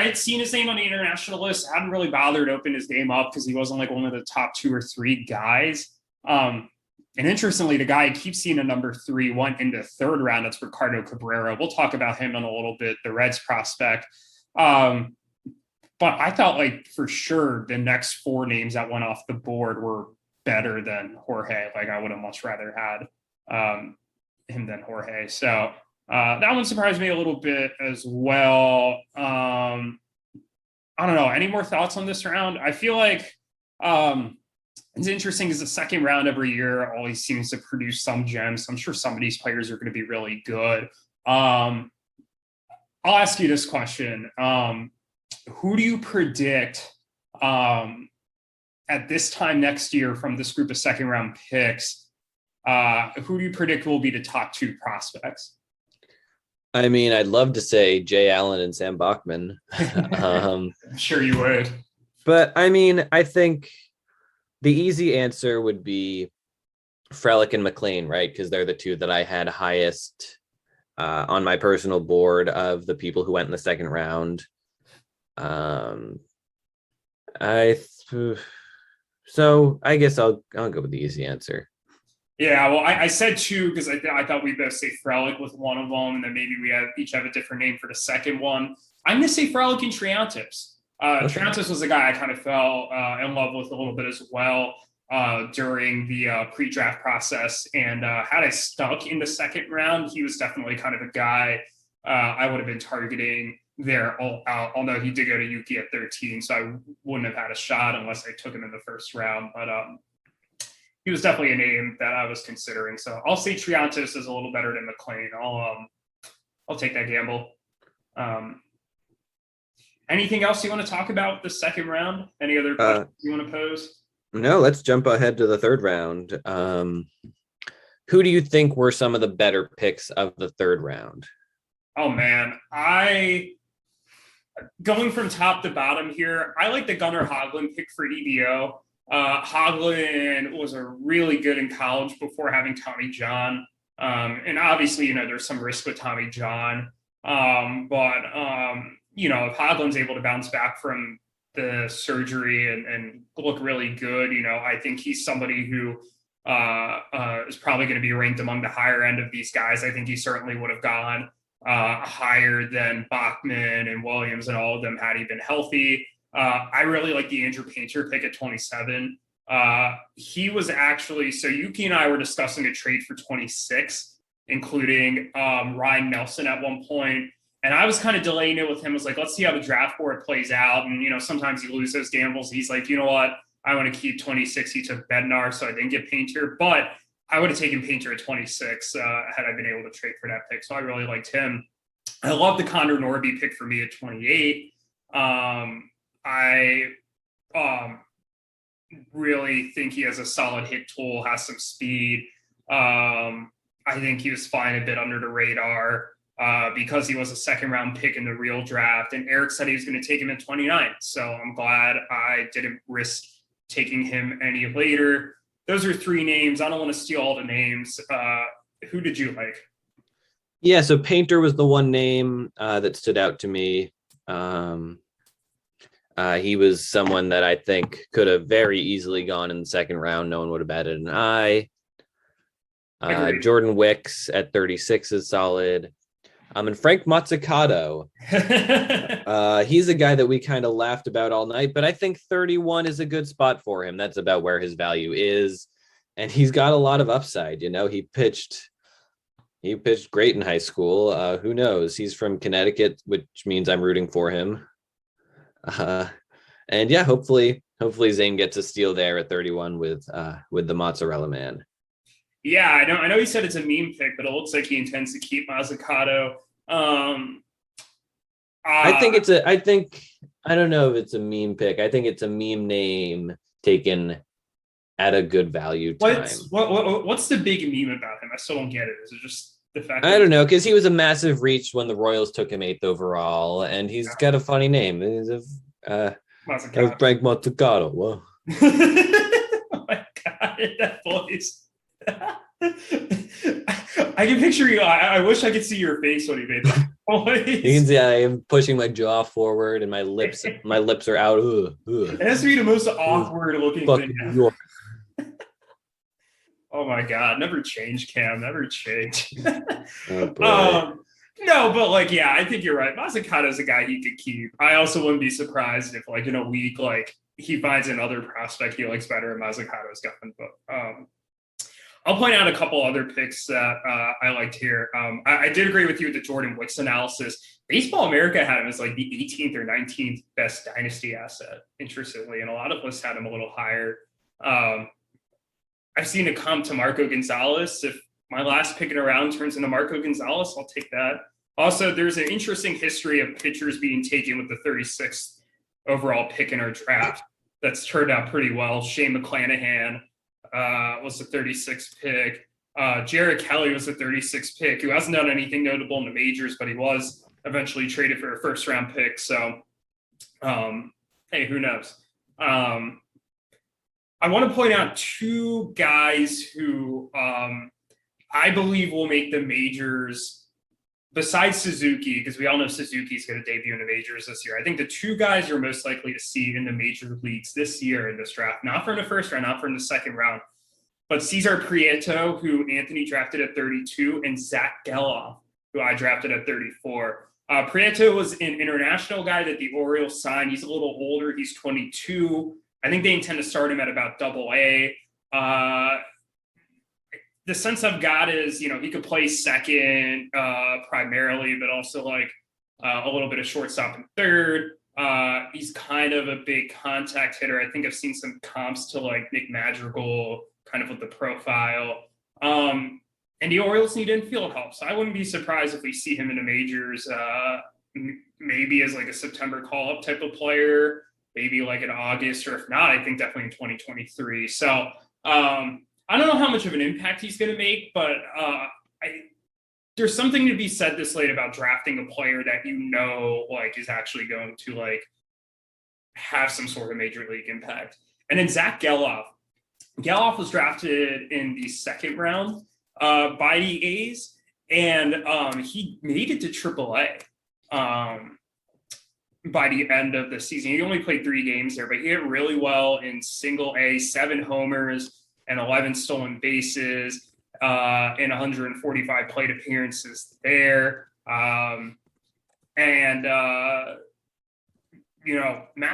had seen his name on the international list. I hadn't really bothered to open his name up because he wasn't like one of the top 2 or 3 guys. And interestingly, the guy I keep seeing a number 3 went into 3rd round. That's Ricardo Cabrera. We'll talk about him in a little bit, the Reds prospect. But I thought for sure the next 4 names that went off the board were better than Jorge. I would have much rather had him than Jorge. So that one surprised me a little bit as well. I don't know. Any more thoughts on this round? I feel like It's interesting because the second round every year always seems to produce some gems. I'm sure some of these players are going to be really good. I'll ask you this question. Who do you predict at this time next year from this group of second round picks? Who do you predict will be the top 2 prospects? I mean, I'd love to say Jay Allen and Sam Bachman. I'm sure you would. But I mean, I think the easy answer would be Frelick and McLean, right? Because they're the 2 that I had highest on my personal board of the people who went in the second round. So I guess I'll go with the easy answer. Yeah, well, I said 2 because I thought we'd both say Frelick with one of them, and then maybe we each have a different name for the second one. I'm going to say Frelick and Triantis. Okay. Triantis was a guy I kind of fell in love with a little bit as well during the pre-draft process. And had I stuck in the second round, he was definitely kind of a guy I would have been targeting there. Although he did go to Yuki at 13, so I wouldn't have had a shot unless I took him in the first round. But he was definitely a name that I was considering. So I'll say Triantis is a little better than McLean. I'll take that gamble. Anything else you want to talk about the second round? Any other questions you want to pose? No, let's jump ahead to the third round. Who do you think were some of the better picks of the third round? Oh man, going from top to bottom here, I like the Gunnar Hagelin pick for EBO. Hagelin was a really good in college before having Tommy John. And obviously, there's some risk with Tommy John. But if Hagelin's able to bounce back from the surgery and look really good, I think he's somebody who is probably going to be ranked among the higher end of these guys. I think he certainly would have gone higher than Bachman and Williams and all of them had he been healthy. I really like the Andrew Painter pick at 27. He was actually, so Yuki and I were discussing a trade for 26, including Ryan Nelson at one point. And I was kind of delaying it with him. I was like, let's see how the draft board plays out. And, sometimes you lose those gambles. He's like, you know what? I want to keep 26. He took Bednar, so I didn't get Painter. But I would have taken Painter at 26 had I been able to trade for that pick. So I really liked him. I love the Connor Norby pick for me at 28. I really think he has a solid hit tool, has some speed. I think he was flying a bit under the radar because he was a second round pick in the real draft. And Eric said he was going to take him at 29. So I'm glad I didn't risk taking him any later. Those are 3 names. I don't want to steal all the names. Who did you like? Yeah, so Painter was the one name that stood out to me. He was someone that I think could have very easily gone in the second round. No one would have batted an eye. Jordan Wicks at 36 is solid. And Frank Mazzucato. He's a guy that we kind of laughed about all night, but I think 31 is a good spot for him. That's about where his value is. And he's got a lot of upside. He pitched great in high school. Who knows? He's from Connecticut, which means I'm rooting for him. And yeah, hopefully Zane gets a steal there at 31 with the mozzarella man. Yeah, I know he said it's a meme pick, but it looks like he intends to keep Mazzucato. I don't know if it's a meme pick. I think it's a meme name taken at a good value time. What's the big meme about him? I still don't get it. Is it just the fact I don't know, because he was a massive reach when the Royals took him 8th overall, and he's got a funny name. He's Frank Mazzucato. Whoa. Oh my God, that voice. I can picture you. I wish I could see your face when he made that voice. You can see I am pushing my jaw forward and my lips are out. It has to be the most awkward looking thing ever. Oh my God, never change, Cam. Never change. Oh boy. No, but I think you're right. Mazzucato is a guy he could keep. I also wouldn't be surprised if in a week, he finds another prospect he likes better and Mazzucato's gone. But I'll point out a couple other picks that I liked here. I did agree with you with the Jordan Wicks analysis. Baseball America had him as the 18th or 19th best dynasty asset, interestingly, and a lot of us had him a little higher. I've seen it come to Marco Gonzalez. If my last pick in a round turns into Marco Gonzalez, I'll take that. Also, there's an interesting history of pitchers being taken with the 36th overall pick in our draft. That's turned out pretty well. Shane McClanahan was the 36th pick. Jared Kelly was the 36th pick, who hasn't done anything notable in the majors, but he was eventually traded for a first-round pick. So, hey, who knows? I want to point out two guys who I believe will make the majors besides Suzuki, because we all know Suzuki's going to debut in the majors this year. I think the two guys you're most likely to see in the major leagues this year in this draft, not from the first round, not from the second round, but Cesar Prieto, who Anthony drafted at 32, and Zach Geloff, who I drafted at 34. Prieto was an international guy that the Orioles signed. He's a little older. He's 22. I think they intend to start him at about AA. The sense I've got is, he could play second primarily, but also like a little bit of shortstop and third. He's kind of a big contact hitter. I think I've seen some comps to like Nick Madrigal, kind of with the profile. And the Orioles need infield help. So I wouldn't be surprised if we see him in the majors, maybe as like a September call-up type of player, maybe like in August, or if not, I think definitely in 2023. So I don't know how much of an impact he's going to make, but there's something to be said this late about drafting a player that like is actually going to like have some sort of major league impact. And then Zach Geloff. Geloff was drafted in the second round by the A's, and he made it to AAA by the end of the season. He only played 3 games there, but he hit really well in single A, 7 homers and 11 stolen bases in 145 plate appearances there. Matt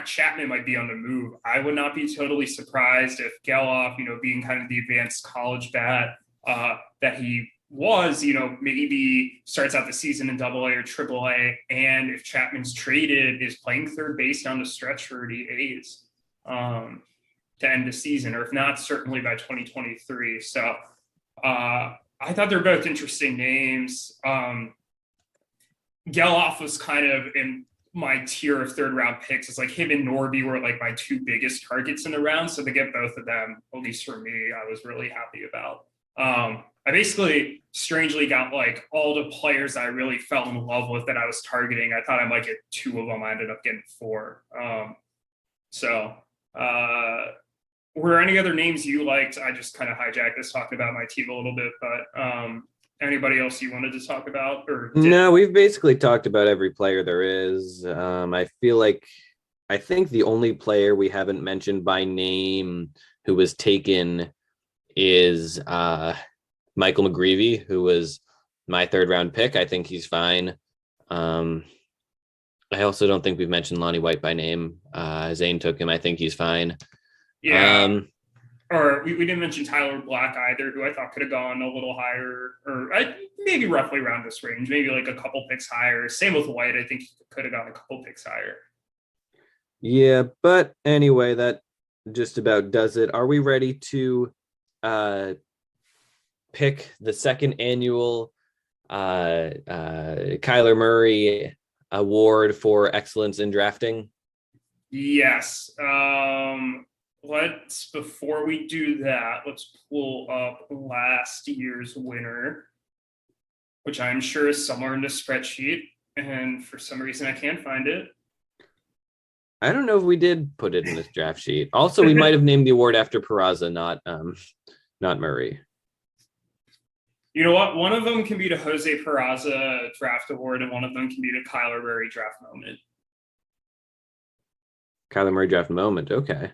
Chapman might be on the move. I would not be totally surprised if Geloff, being kind of the advanced college bat that he was, maybe starts out the season in AA or AAA, and if Chapman's traded, is playing third base down the stretch for the A's to end the season, or if not, certainly by 2023. So I thought they're both interesting names. Geloff was kind of in my tier of third round picks. It's like him and Norby were like my 2 biggest targets in the round. So to get both of them, at least for me, I was really happy about. I basically strangely got like all the players I really fell in love with that I was targeting. I thought I might get 2 of them. I ended up getting 4. Were there any other names you liked? I just kind of hijacked this talking about my team a little bit, but anybody else you wanted to talk about? No, we've basically talked about every player there is. I think the only player we haven't mentioned by name who was taken is Michael McGreevy, who was my 3rd round pick. I think he's fine. I also don't think we've mentioned Lonnie White by name. Zane took him. I think he's fine. Yeah. Or we didn't mention Tyler Black either, who I thought could have gone a little higher, or maybe roughly around this range, maybe like a couple picks higher. Same with White. I think he could have gone a couple picks higher. Yeah, but anyway, that just about does it. Are we ready to pick the 2nd annual Kyler Murray Award for excellence in drafting? Yes. Before we do that, let's pull up last year's winner, which I'm sure is somewhere in the spreadsheet. And for some reason, I can't find it. I don't know if we did put it in this draft sheet. Also, we might have named the award after Peraza, not Murray. You know what? One of them can be the Jose Peraza draft award, and one of them can be the Kyler Murray draft moment. Kyler Murray draft moment. Okay.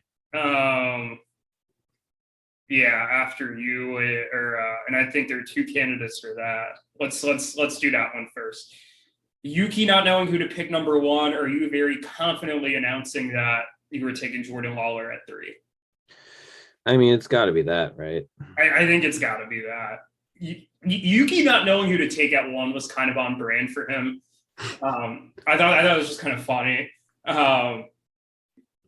Yeah, after you, and I think there are 2 candidates for that. Let's do that one first. Yuki not knowing who to pick number 1, or you very confidently announcing that you were taking Jordan Lawlar at 3? I mean, it's got to be that, right? I think it's got to be that. Yuki not knowing who to take at 1 was kind of on brand for him. I thought it was just kind of funny.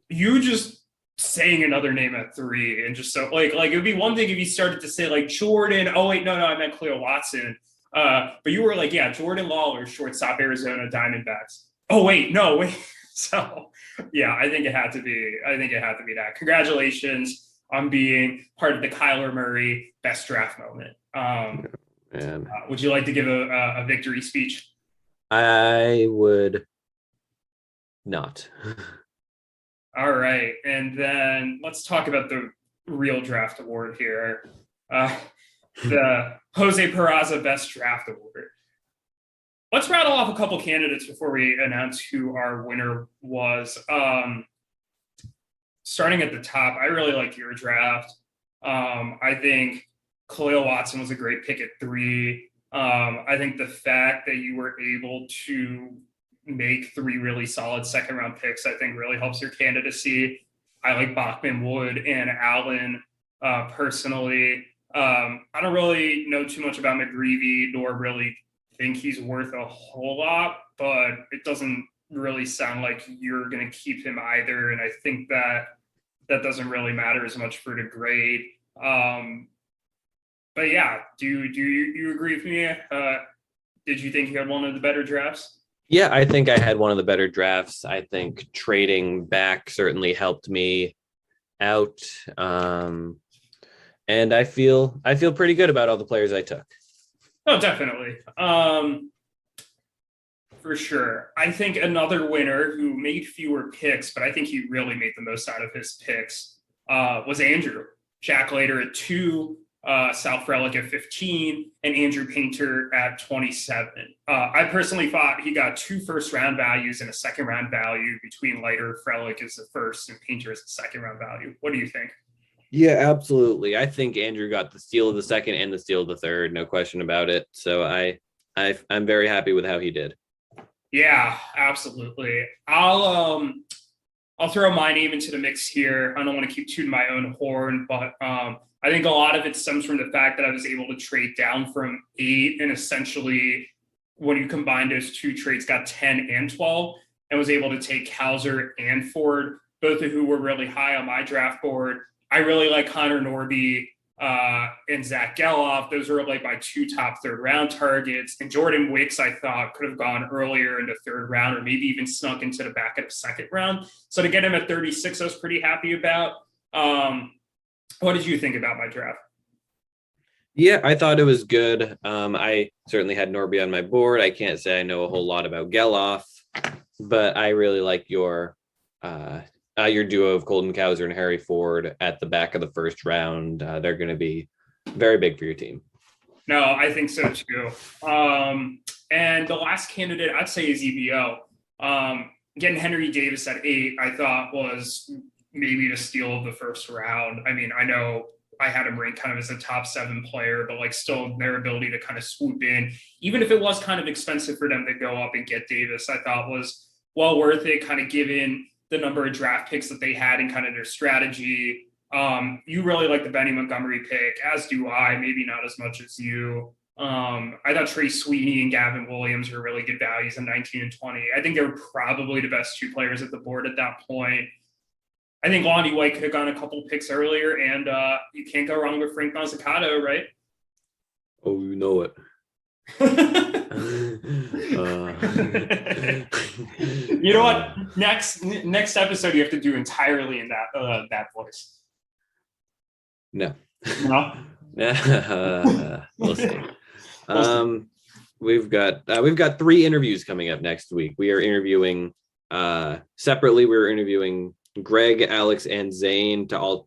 You just saying another name at 3 and just so like it would be one thing if you started to say like Jordan. Oh wait, no, I meant Kahlil Watson. But you were like, yeah, Jordan Lawlar, shortstop, Arizona Diamondbacks. Oh wait, no, wait. So yeah, I think it had to be that. Congratulations on being part of the Kyler Murray best draft moment. Would you like to give a victory speech? I would not. All right. And then let's talk about the real draft award here. The Jose Peraza Best Draft Award. Let's rattle off a couple candidates before we announce who our winner was. Starting at the top, I really like your draft. I think Kahlil Watson was a great pick at 3. I think the fact that you were able to make 3 really solid second-round picks, I think really helps your candidacy. I like Bachman, Wood, and Allen personally. I don't really know too much about McGreevy, nor really think he's worth a whole lot, but it doesn't really sound like you're going to keep him either. And I think that doesn't really matter as much for the grade. But yeah, do you agree with me? Did you think you had one of the better drafts? Yeah, I think I had one of the better drafts. I think trading back certainly helped me out. And I feel pretty good about all the players I took. Oh, definitely. For sure. I think another winner who made fewer picks, but I think he really made the most out of his picks, was Andrew. Jack Leiter at 2, South Relic at 15, and Andrew Painter at 27. I personally thought he got 2 first-round values and a second-round value between Leiter. Frelick is the first and Painter is the second-round value. What do you think? Yeah, absolutely. I think Andrew got the steal of the second and the steal of the third, no question about it. So I'm very happy with how he did. Yeah, absolutely. I'll throw my name into the mix here. I don't want to keep tooting my own horn, but I think a lot of it stems from the fact that I was able to trade down from 8 and essentially when you combine those 2 trades got 10 and 12 and was able to take Cowser and Ford, both of who were really high on my draft board. I really like Connor Norby and Zach Geloff. Those are like my 2 top 3rd round targets. And Jordan Wicks, I thought, could have gone earlier in the 3rd round or maybe even snuck into the back of the 2nd round. So to get him at 36, I was pretty happy about. What did you think about my draft? Yeah, I thought it was good. I certainly had Norby on my board. I can't say I know a whole lot about Geloff, but I really like your duo of Colton Cowser and Harry Ford at the back of the 1st round. They're going to be very big for your team. No, I think so too. And the last candidate I'd say is EBO. Getting Henry Davis at 8, I thought was maybe the steal of the 1st round. I mean, I know I had him ranked kind of as a top 7 player, but like still their ability to kind of swoop in, even if it was kind of expensive for them to go up and get Davis, I thought was well worth it, kind of given the number of draft picks that they had and kind of their strategy. You really like the Benny Montgomery pick, as do I, maybe not as much as you. I thought Trey Sweeney and Gavin Williams were really good values in 19 and 20. I think they were probably the best 2 players at the board at that point. I think Lonnie White could have gone a couple picks earlier, and you can't go wrong with Frank Mazzucato, right? Oh, you know it. You know what? Next episode, you have to do entirely in that voice. No. We'll see. We've got 3 interviews coming up next week. We are interviewing separately. We're interviewing Greg, Alex, and Zane to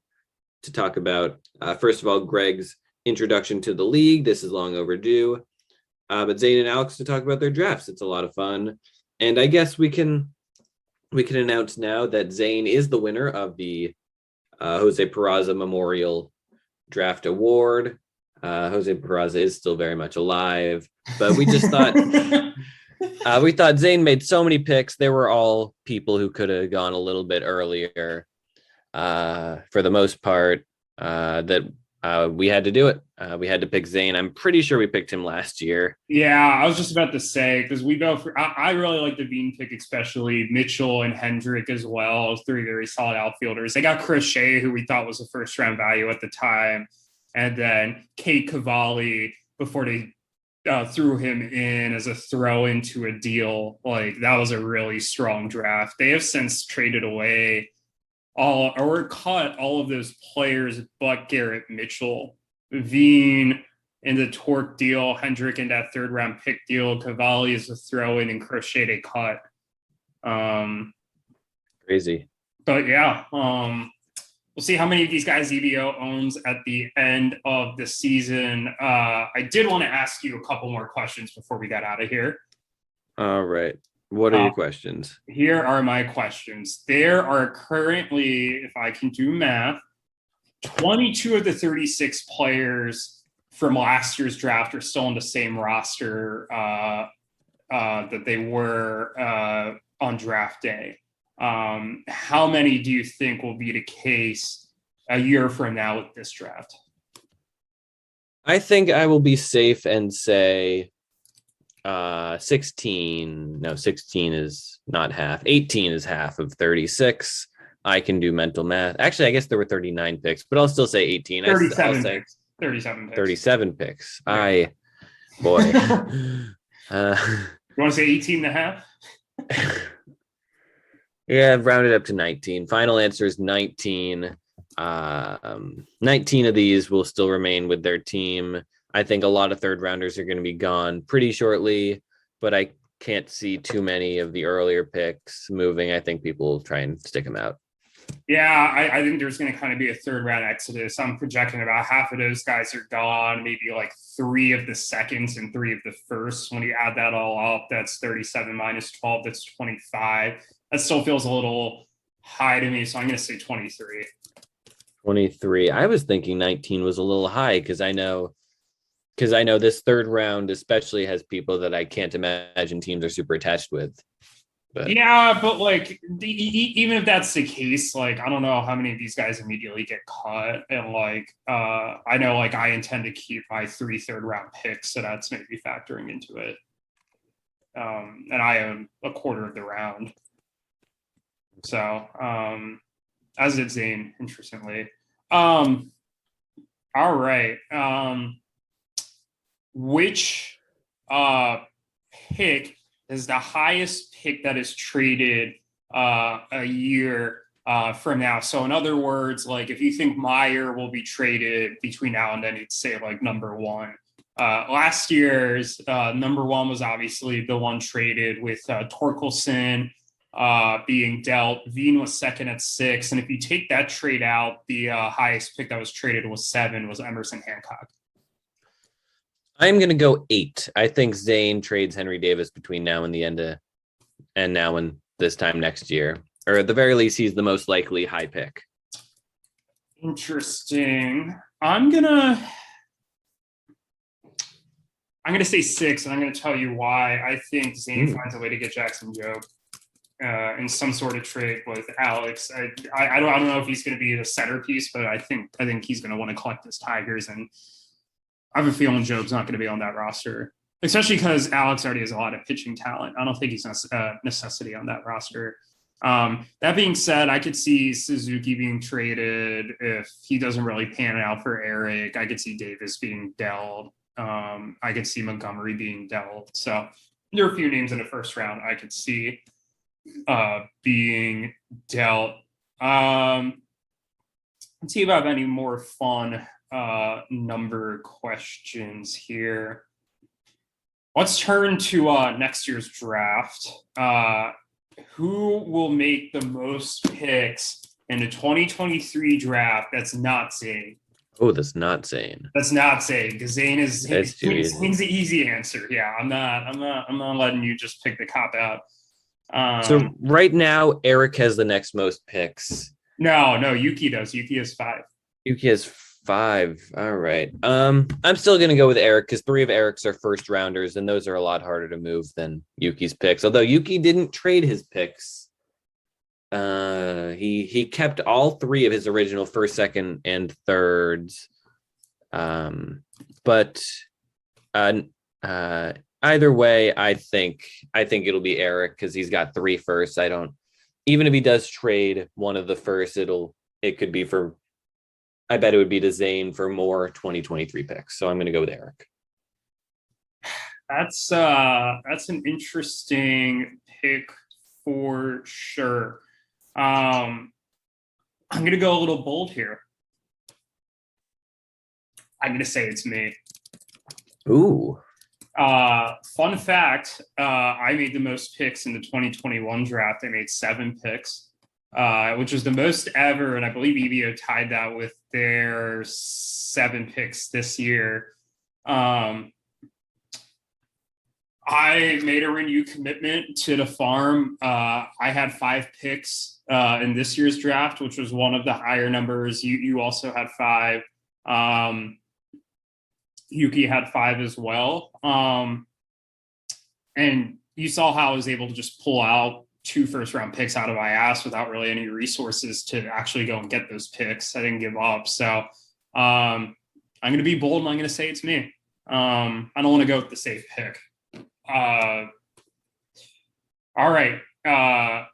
talk about first of all Greg's introduction to the league. This is long overdue. But Zane and Alex to talk about their drafts. It's a lot of fun. And I guess we can announce now that Zane is the winner of the Jose Peraza Memorial Draft Award. Jose Peraza is still very much alive, but we just thought we thought Zane made so many picks. There were all people who could have gone a little bit earlier for the most part, that we had to do it. We had to pick Zane. I'm pretty sure we picked him last year. Yeah, I was just about to say, because we both, I really like the Bean pick, especially Mitchell and Hendrick as well. Three very solid outfielders. They got Chris Shea, who we thought was a first round value at the time, and then Kate Cavalli before they threw him in as a throw into a deal. Like, that was a really strong draft. They have since traded away cut all of those players but Garrett Mitchell. Veen in the Torque deal, Hendrick in that third round pick deal, Cavalli is a throw in, and Crochet a cut. Crazy. But yeah, we'll see how many of these guys EVO owns at the end of the season. I did want to ask you a couple more questions before we got out of here. All right. What are your questions? Here are my questions. There are currently, if I can do math, 22 of the 36 players from last year's draft are still on the same roster that they were on draft day. How many do you think will be the case a year from now with this draft? I think I will be safe and say 16. No, 16 is not half. 18 is half of 36. I can do mental math. Actually, I guess there were 39 picks, but I'll still say 18. 37 picks. 37 picks. 37 picks. Boy. You want to say 18 and a half? Yeah, I've rounded up to 19. Final answer is 19. 19 of these will still remain with their team. I think a lot of third rounders are going to be gone pretty shortly, but I can't see too many of the earlier picks moving. I think people will try and stick them out. Yeah, I think there's going to kind of be a third round exodus. I'm projecting about half of those guys are gone, maybe like 3 of the seconds and 3 of the firsts. When you add that all up, that's 37 minus 12, that's 25. That still feels a little high to me, so I'm going to say 23. 23. I was thinking 19 was a little high because I know this third round especially has people that I can't imagine teams are super attached with. But yeah, but like even if that's the case, like I don't know how many of these guys immediately get cut, and like I know like I intend to keep my 3 third round picks, so that's maybe factoring into it. And I own a quarter of the round, so as did Zane, interestingly. All right, which pick is the highest pick that is traded a year from now? So in other words, like if you think Mayer will be traded between now and then, you'd say like number 1. Last year's number 1 was obviously the one traded with Torkelson being dealt. Veen was second at 6. And if you take that trade out, the highest pick that was traded was 7, was Emerson Hancock. I'm going to go 8. I think Zane trades Henry Davis between now and the end of, and now and this time next year. Or at the very least, he's the most likely high pick. Interesting. I'm gonna say 6, and I'm gonna tell you why. I think Zane finds a way to get Jackson Jobe in some sort of trade with Alex. I don't know if he's gonna be the centerpiece, but I think he's gonna want to collect his Tigers, and I have a feeling Jobe's not going to be on that roster, especially because Alex already has a lot of pitching talent. I don't think he's a necessity on that roster. That being said, I could see Suzuki being traded if he doesn't really pan out for Eric. I could see Davis being dealt. I could see Montgomery being dealt. So there are a few names in the first round I could see being dealt. Let's see if I have any more fun number questions here. Let's turn to next year's draft. Who will make the most picks in the 2023 draft that's not Zane? Oh, that's not Zane. That's not Zane, because Zane is That's too easy. Zane's the easy answer. Yeah, I'm not letting you just pick the cop out. So right now, Eric has the next most picks. No, Yuki does. Yuki has 5. Yuki has 5. All right. I'm still going to go with Eric because 3 of Eric's are first rounders, and those are a lot harder to move than Yuki's picks. Although Yuki didn't trade his picks. He kept all 3 of his original first, second, and thirds. But either way, I think it'll be Eric because he's got 3 firsts. Even if he does trade one of the firsts, it could be for, I bet it would be to Zane for more 2023 picks. So I'm going to go with Eric. That's an interesting pick for sure. I'm going to go a little bold here. I'm going to say it's me. Ooh. Fun fact, I made the most picks in the 2021 draft. I made 7 picks, which was the most ever. And I believe EVO tied that with their 7 picks this year. I made a renew commitment to the farm. I had 5 picks in this year's draft, which was one of the higher numbers. You also had 5. Yuki had 5 as well. And you saw how I was able to just pull out 2 first-round picks out of my ass without really any resources to actually go and get those picks. I didn't give up. So I'm going to be bold and I'm going to say it's me. I don't want to go with the safe pick. All right.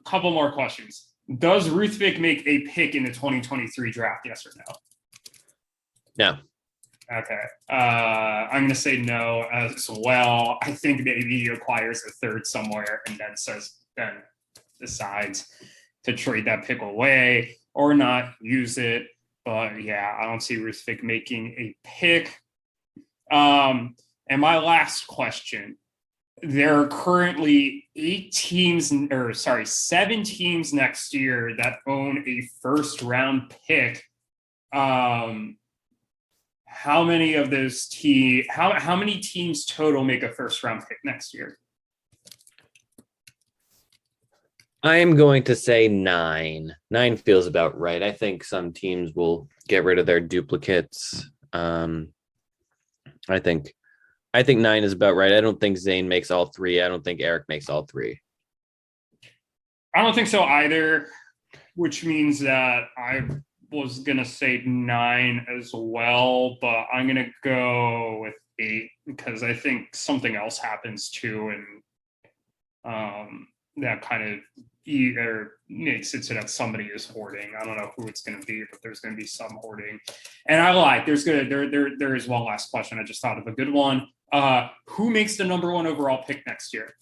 Couple more questions. Does Ruthvik make a pick in the 2023 draft? Yes or no? No. Okay. I'm going to say no as well. I think maybe he acquires a 3rd somewhere and then decides to trade that pick away or not use it. But yeah, I don't see Ruthvik making a pick. And my last question. There are currently 7 teams next year that own a first-round pick. How many of those how many teams total make a first-round pick next year? I'm going to say 9. 9 feels about right. I think some teams will get rid of their duplicates. I think 9 is about right. I don't think Zane makes all 3. I don't think Eric makes all 3. I don't think so either, which means that I was going to say 9 as well, but I'm going to go with 8 because I think something else happens too. And that kind of either makes it so that somebody is hoarding. I don't know who it's going to be, but there's going to be some hoarding. And I lied. There is one last question. I just thought of a good one. Who makes the number 1 overall pick next year?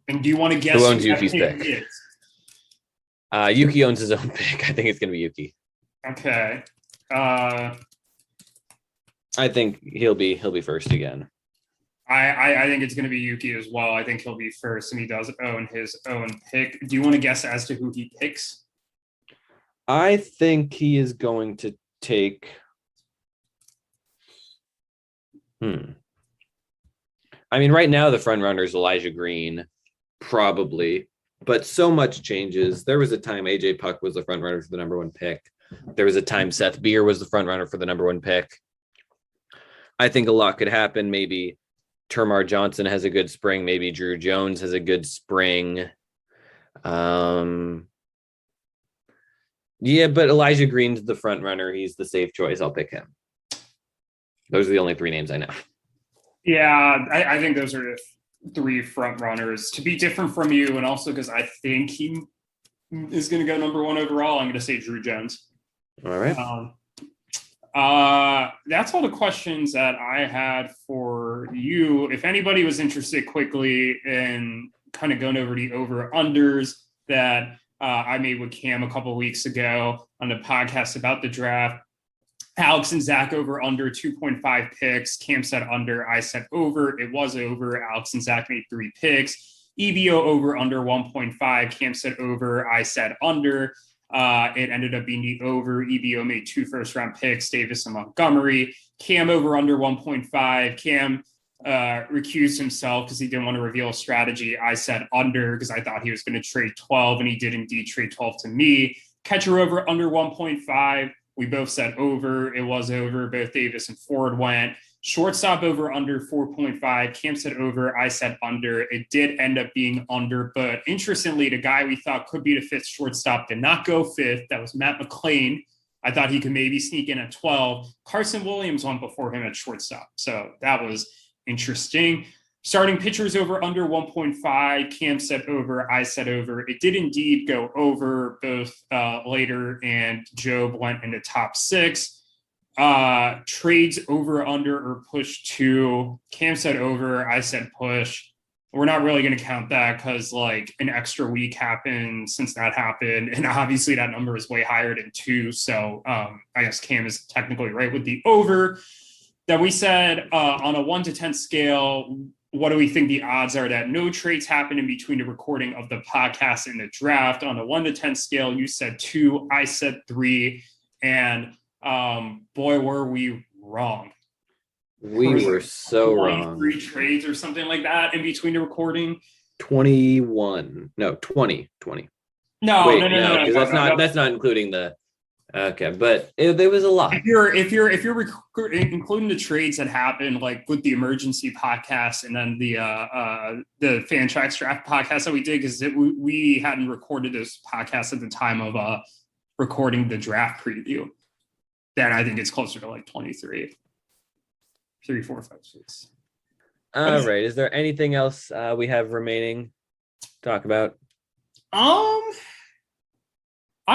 And do you want to guess who owns Yuki's pick? Is? Yuki owns his own pick. I think it's going to be Yuki. Okay. I think he'll be first again. I think it's going to be Yuki as well. I think he'll be first, and he does own his own pick. Do you want to guess as to who he picks? I think he is going to take. I mean, right now the front runner is Elijah Green, probably, but so much changes. There was a time AJ Puck was the front runner for the number 1 pick. There was a time Seth Beer was the front runner for the number 1 pick. I think a lot could happen. Maybe Termar Johnson has a good spring. Maybe Drew Jones has a good spring. Yeah, but Elijah Green's the front runner. He's the safe choice. I'll pick him. Those are the only 3 names I know. Yeah, I think those are 3 front runners. To be different from you, and also because I think he is going to go number 1 overall, I'm going to say Drew Jones. All right. That's all the questions that I had for you. If anybody was interested quickly in kind of going over the over-unders that I made with Cam a couple of weeks ago on the podcast about the draft, Alex and Zach over under 2.5 picks. Cam said under. I said over. It was over. Alex and Zach made 3 picks. EVO over under 1.5. Cam said over. I said under. It ended up being the over. EVO made 2 first-round picks, Davis and Montgomery. Cam over under 1.5. Cam recused himself because he didn't want to reveal a strategy. I said under because I thought he was going to trade 12, and he did indeed trade 12 to me. Catcher over under 1.5. We both said over. It was over. Both Davis and Ford went. Shortstop over under 4.5. Cam said over. I said under. It did end up being under. But interestingly, the guy we thought could be the 5th shortstop did not go 5th. That was Matt McClain. I thought he could maybe sneak in at 12. Carson Williams went before him at shortstop. So that was interesting. Starting pitchers over under 1.5. Cam said over. I said over. It did indeed go over. Both Leiter and Jobe went into top 6. Trades over under or push 2. Cam said over. I said push. We're not really going to count that because like an extra week happened since that happened. And obviously that number is way higher than 2. So I guess Cam is technically right with the over. Then we said on a 1 to 10 scale, what do we think the odds are that no trades happen in between the recording of the podcast and the draft? On a 1 to 10 scale, you said 2, I said 3. And boy, were we wrong. We were so wrong. 3 trades or something like that in between the recording. 21. No, 20. No, Wait, no. That's not including the. Okay, but there was a lot. If you're including the trades that happened, like with the emergency podcast and then the Fantrax draft podcast that we did, because we hadn't recorded this podcast at the time of recording the draft preview, then I think it's closer to like 23. 3, 4, 5, 6. All right. Is there anything else we have remaining to talk about? I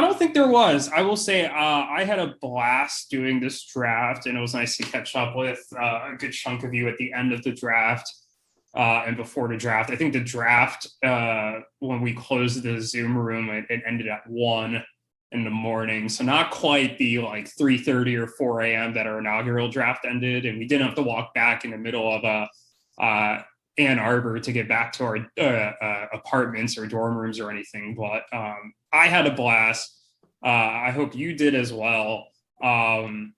don't think there was. I will say I had a blast doing this draft, and it was nice to catch up with a good chunk of you at the end of the draft and before the draft. I think the draft, when we closed the Zoom room, it ended at 1 in the morning. So not quite the like 3:30 or 4 a.m. that our inaugural draft ended. And we didn't have to walk back in the middle of Ann Arbor to get back to our apartments or dorm rooms or anything. But I had a blast. I hope you did as well. And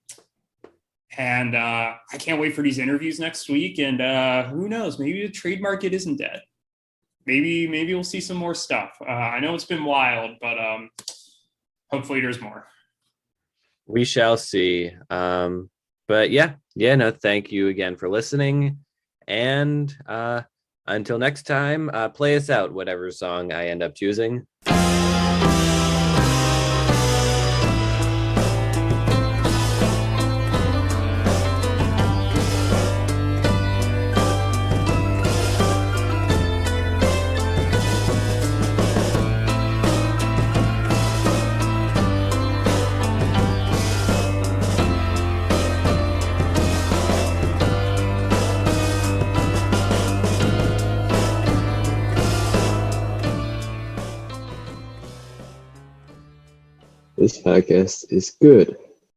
I can't wait for these interviews next week. And who knows, maybe the trade market isn't dead. Maybe we'll see some more stuff. I know it's been wild, but hopefully there's more. We shall see. But no, thank you again for listening. And until next time, play us out, whatever song I end up choosing. This podcast is good.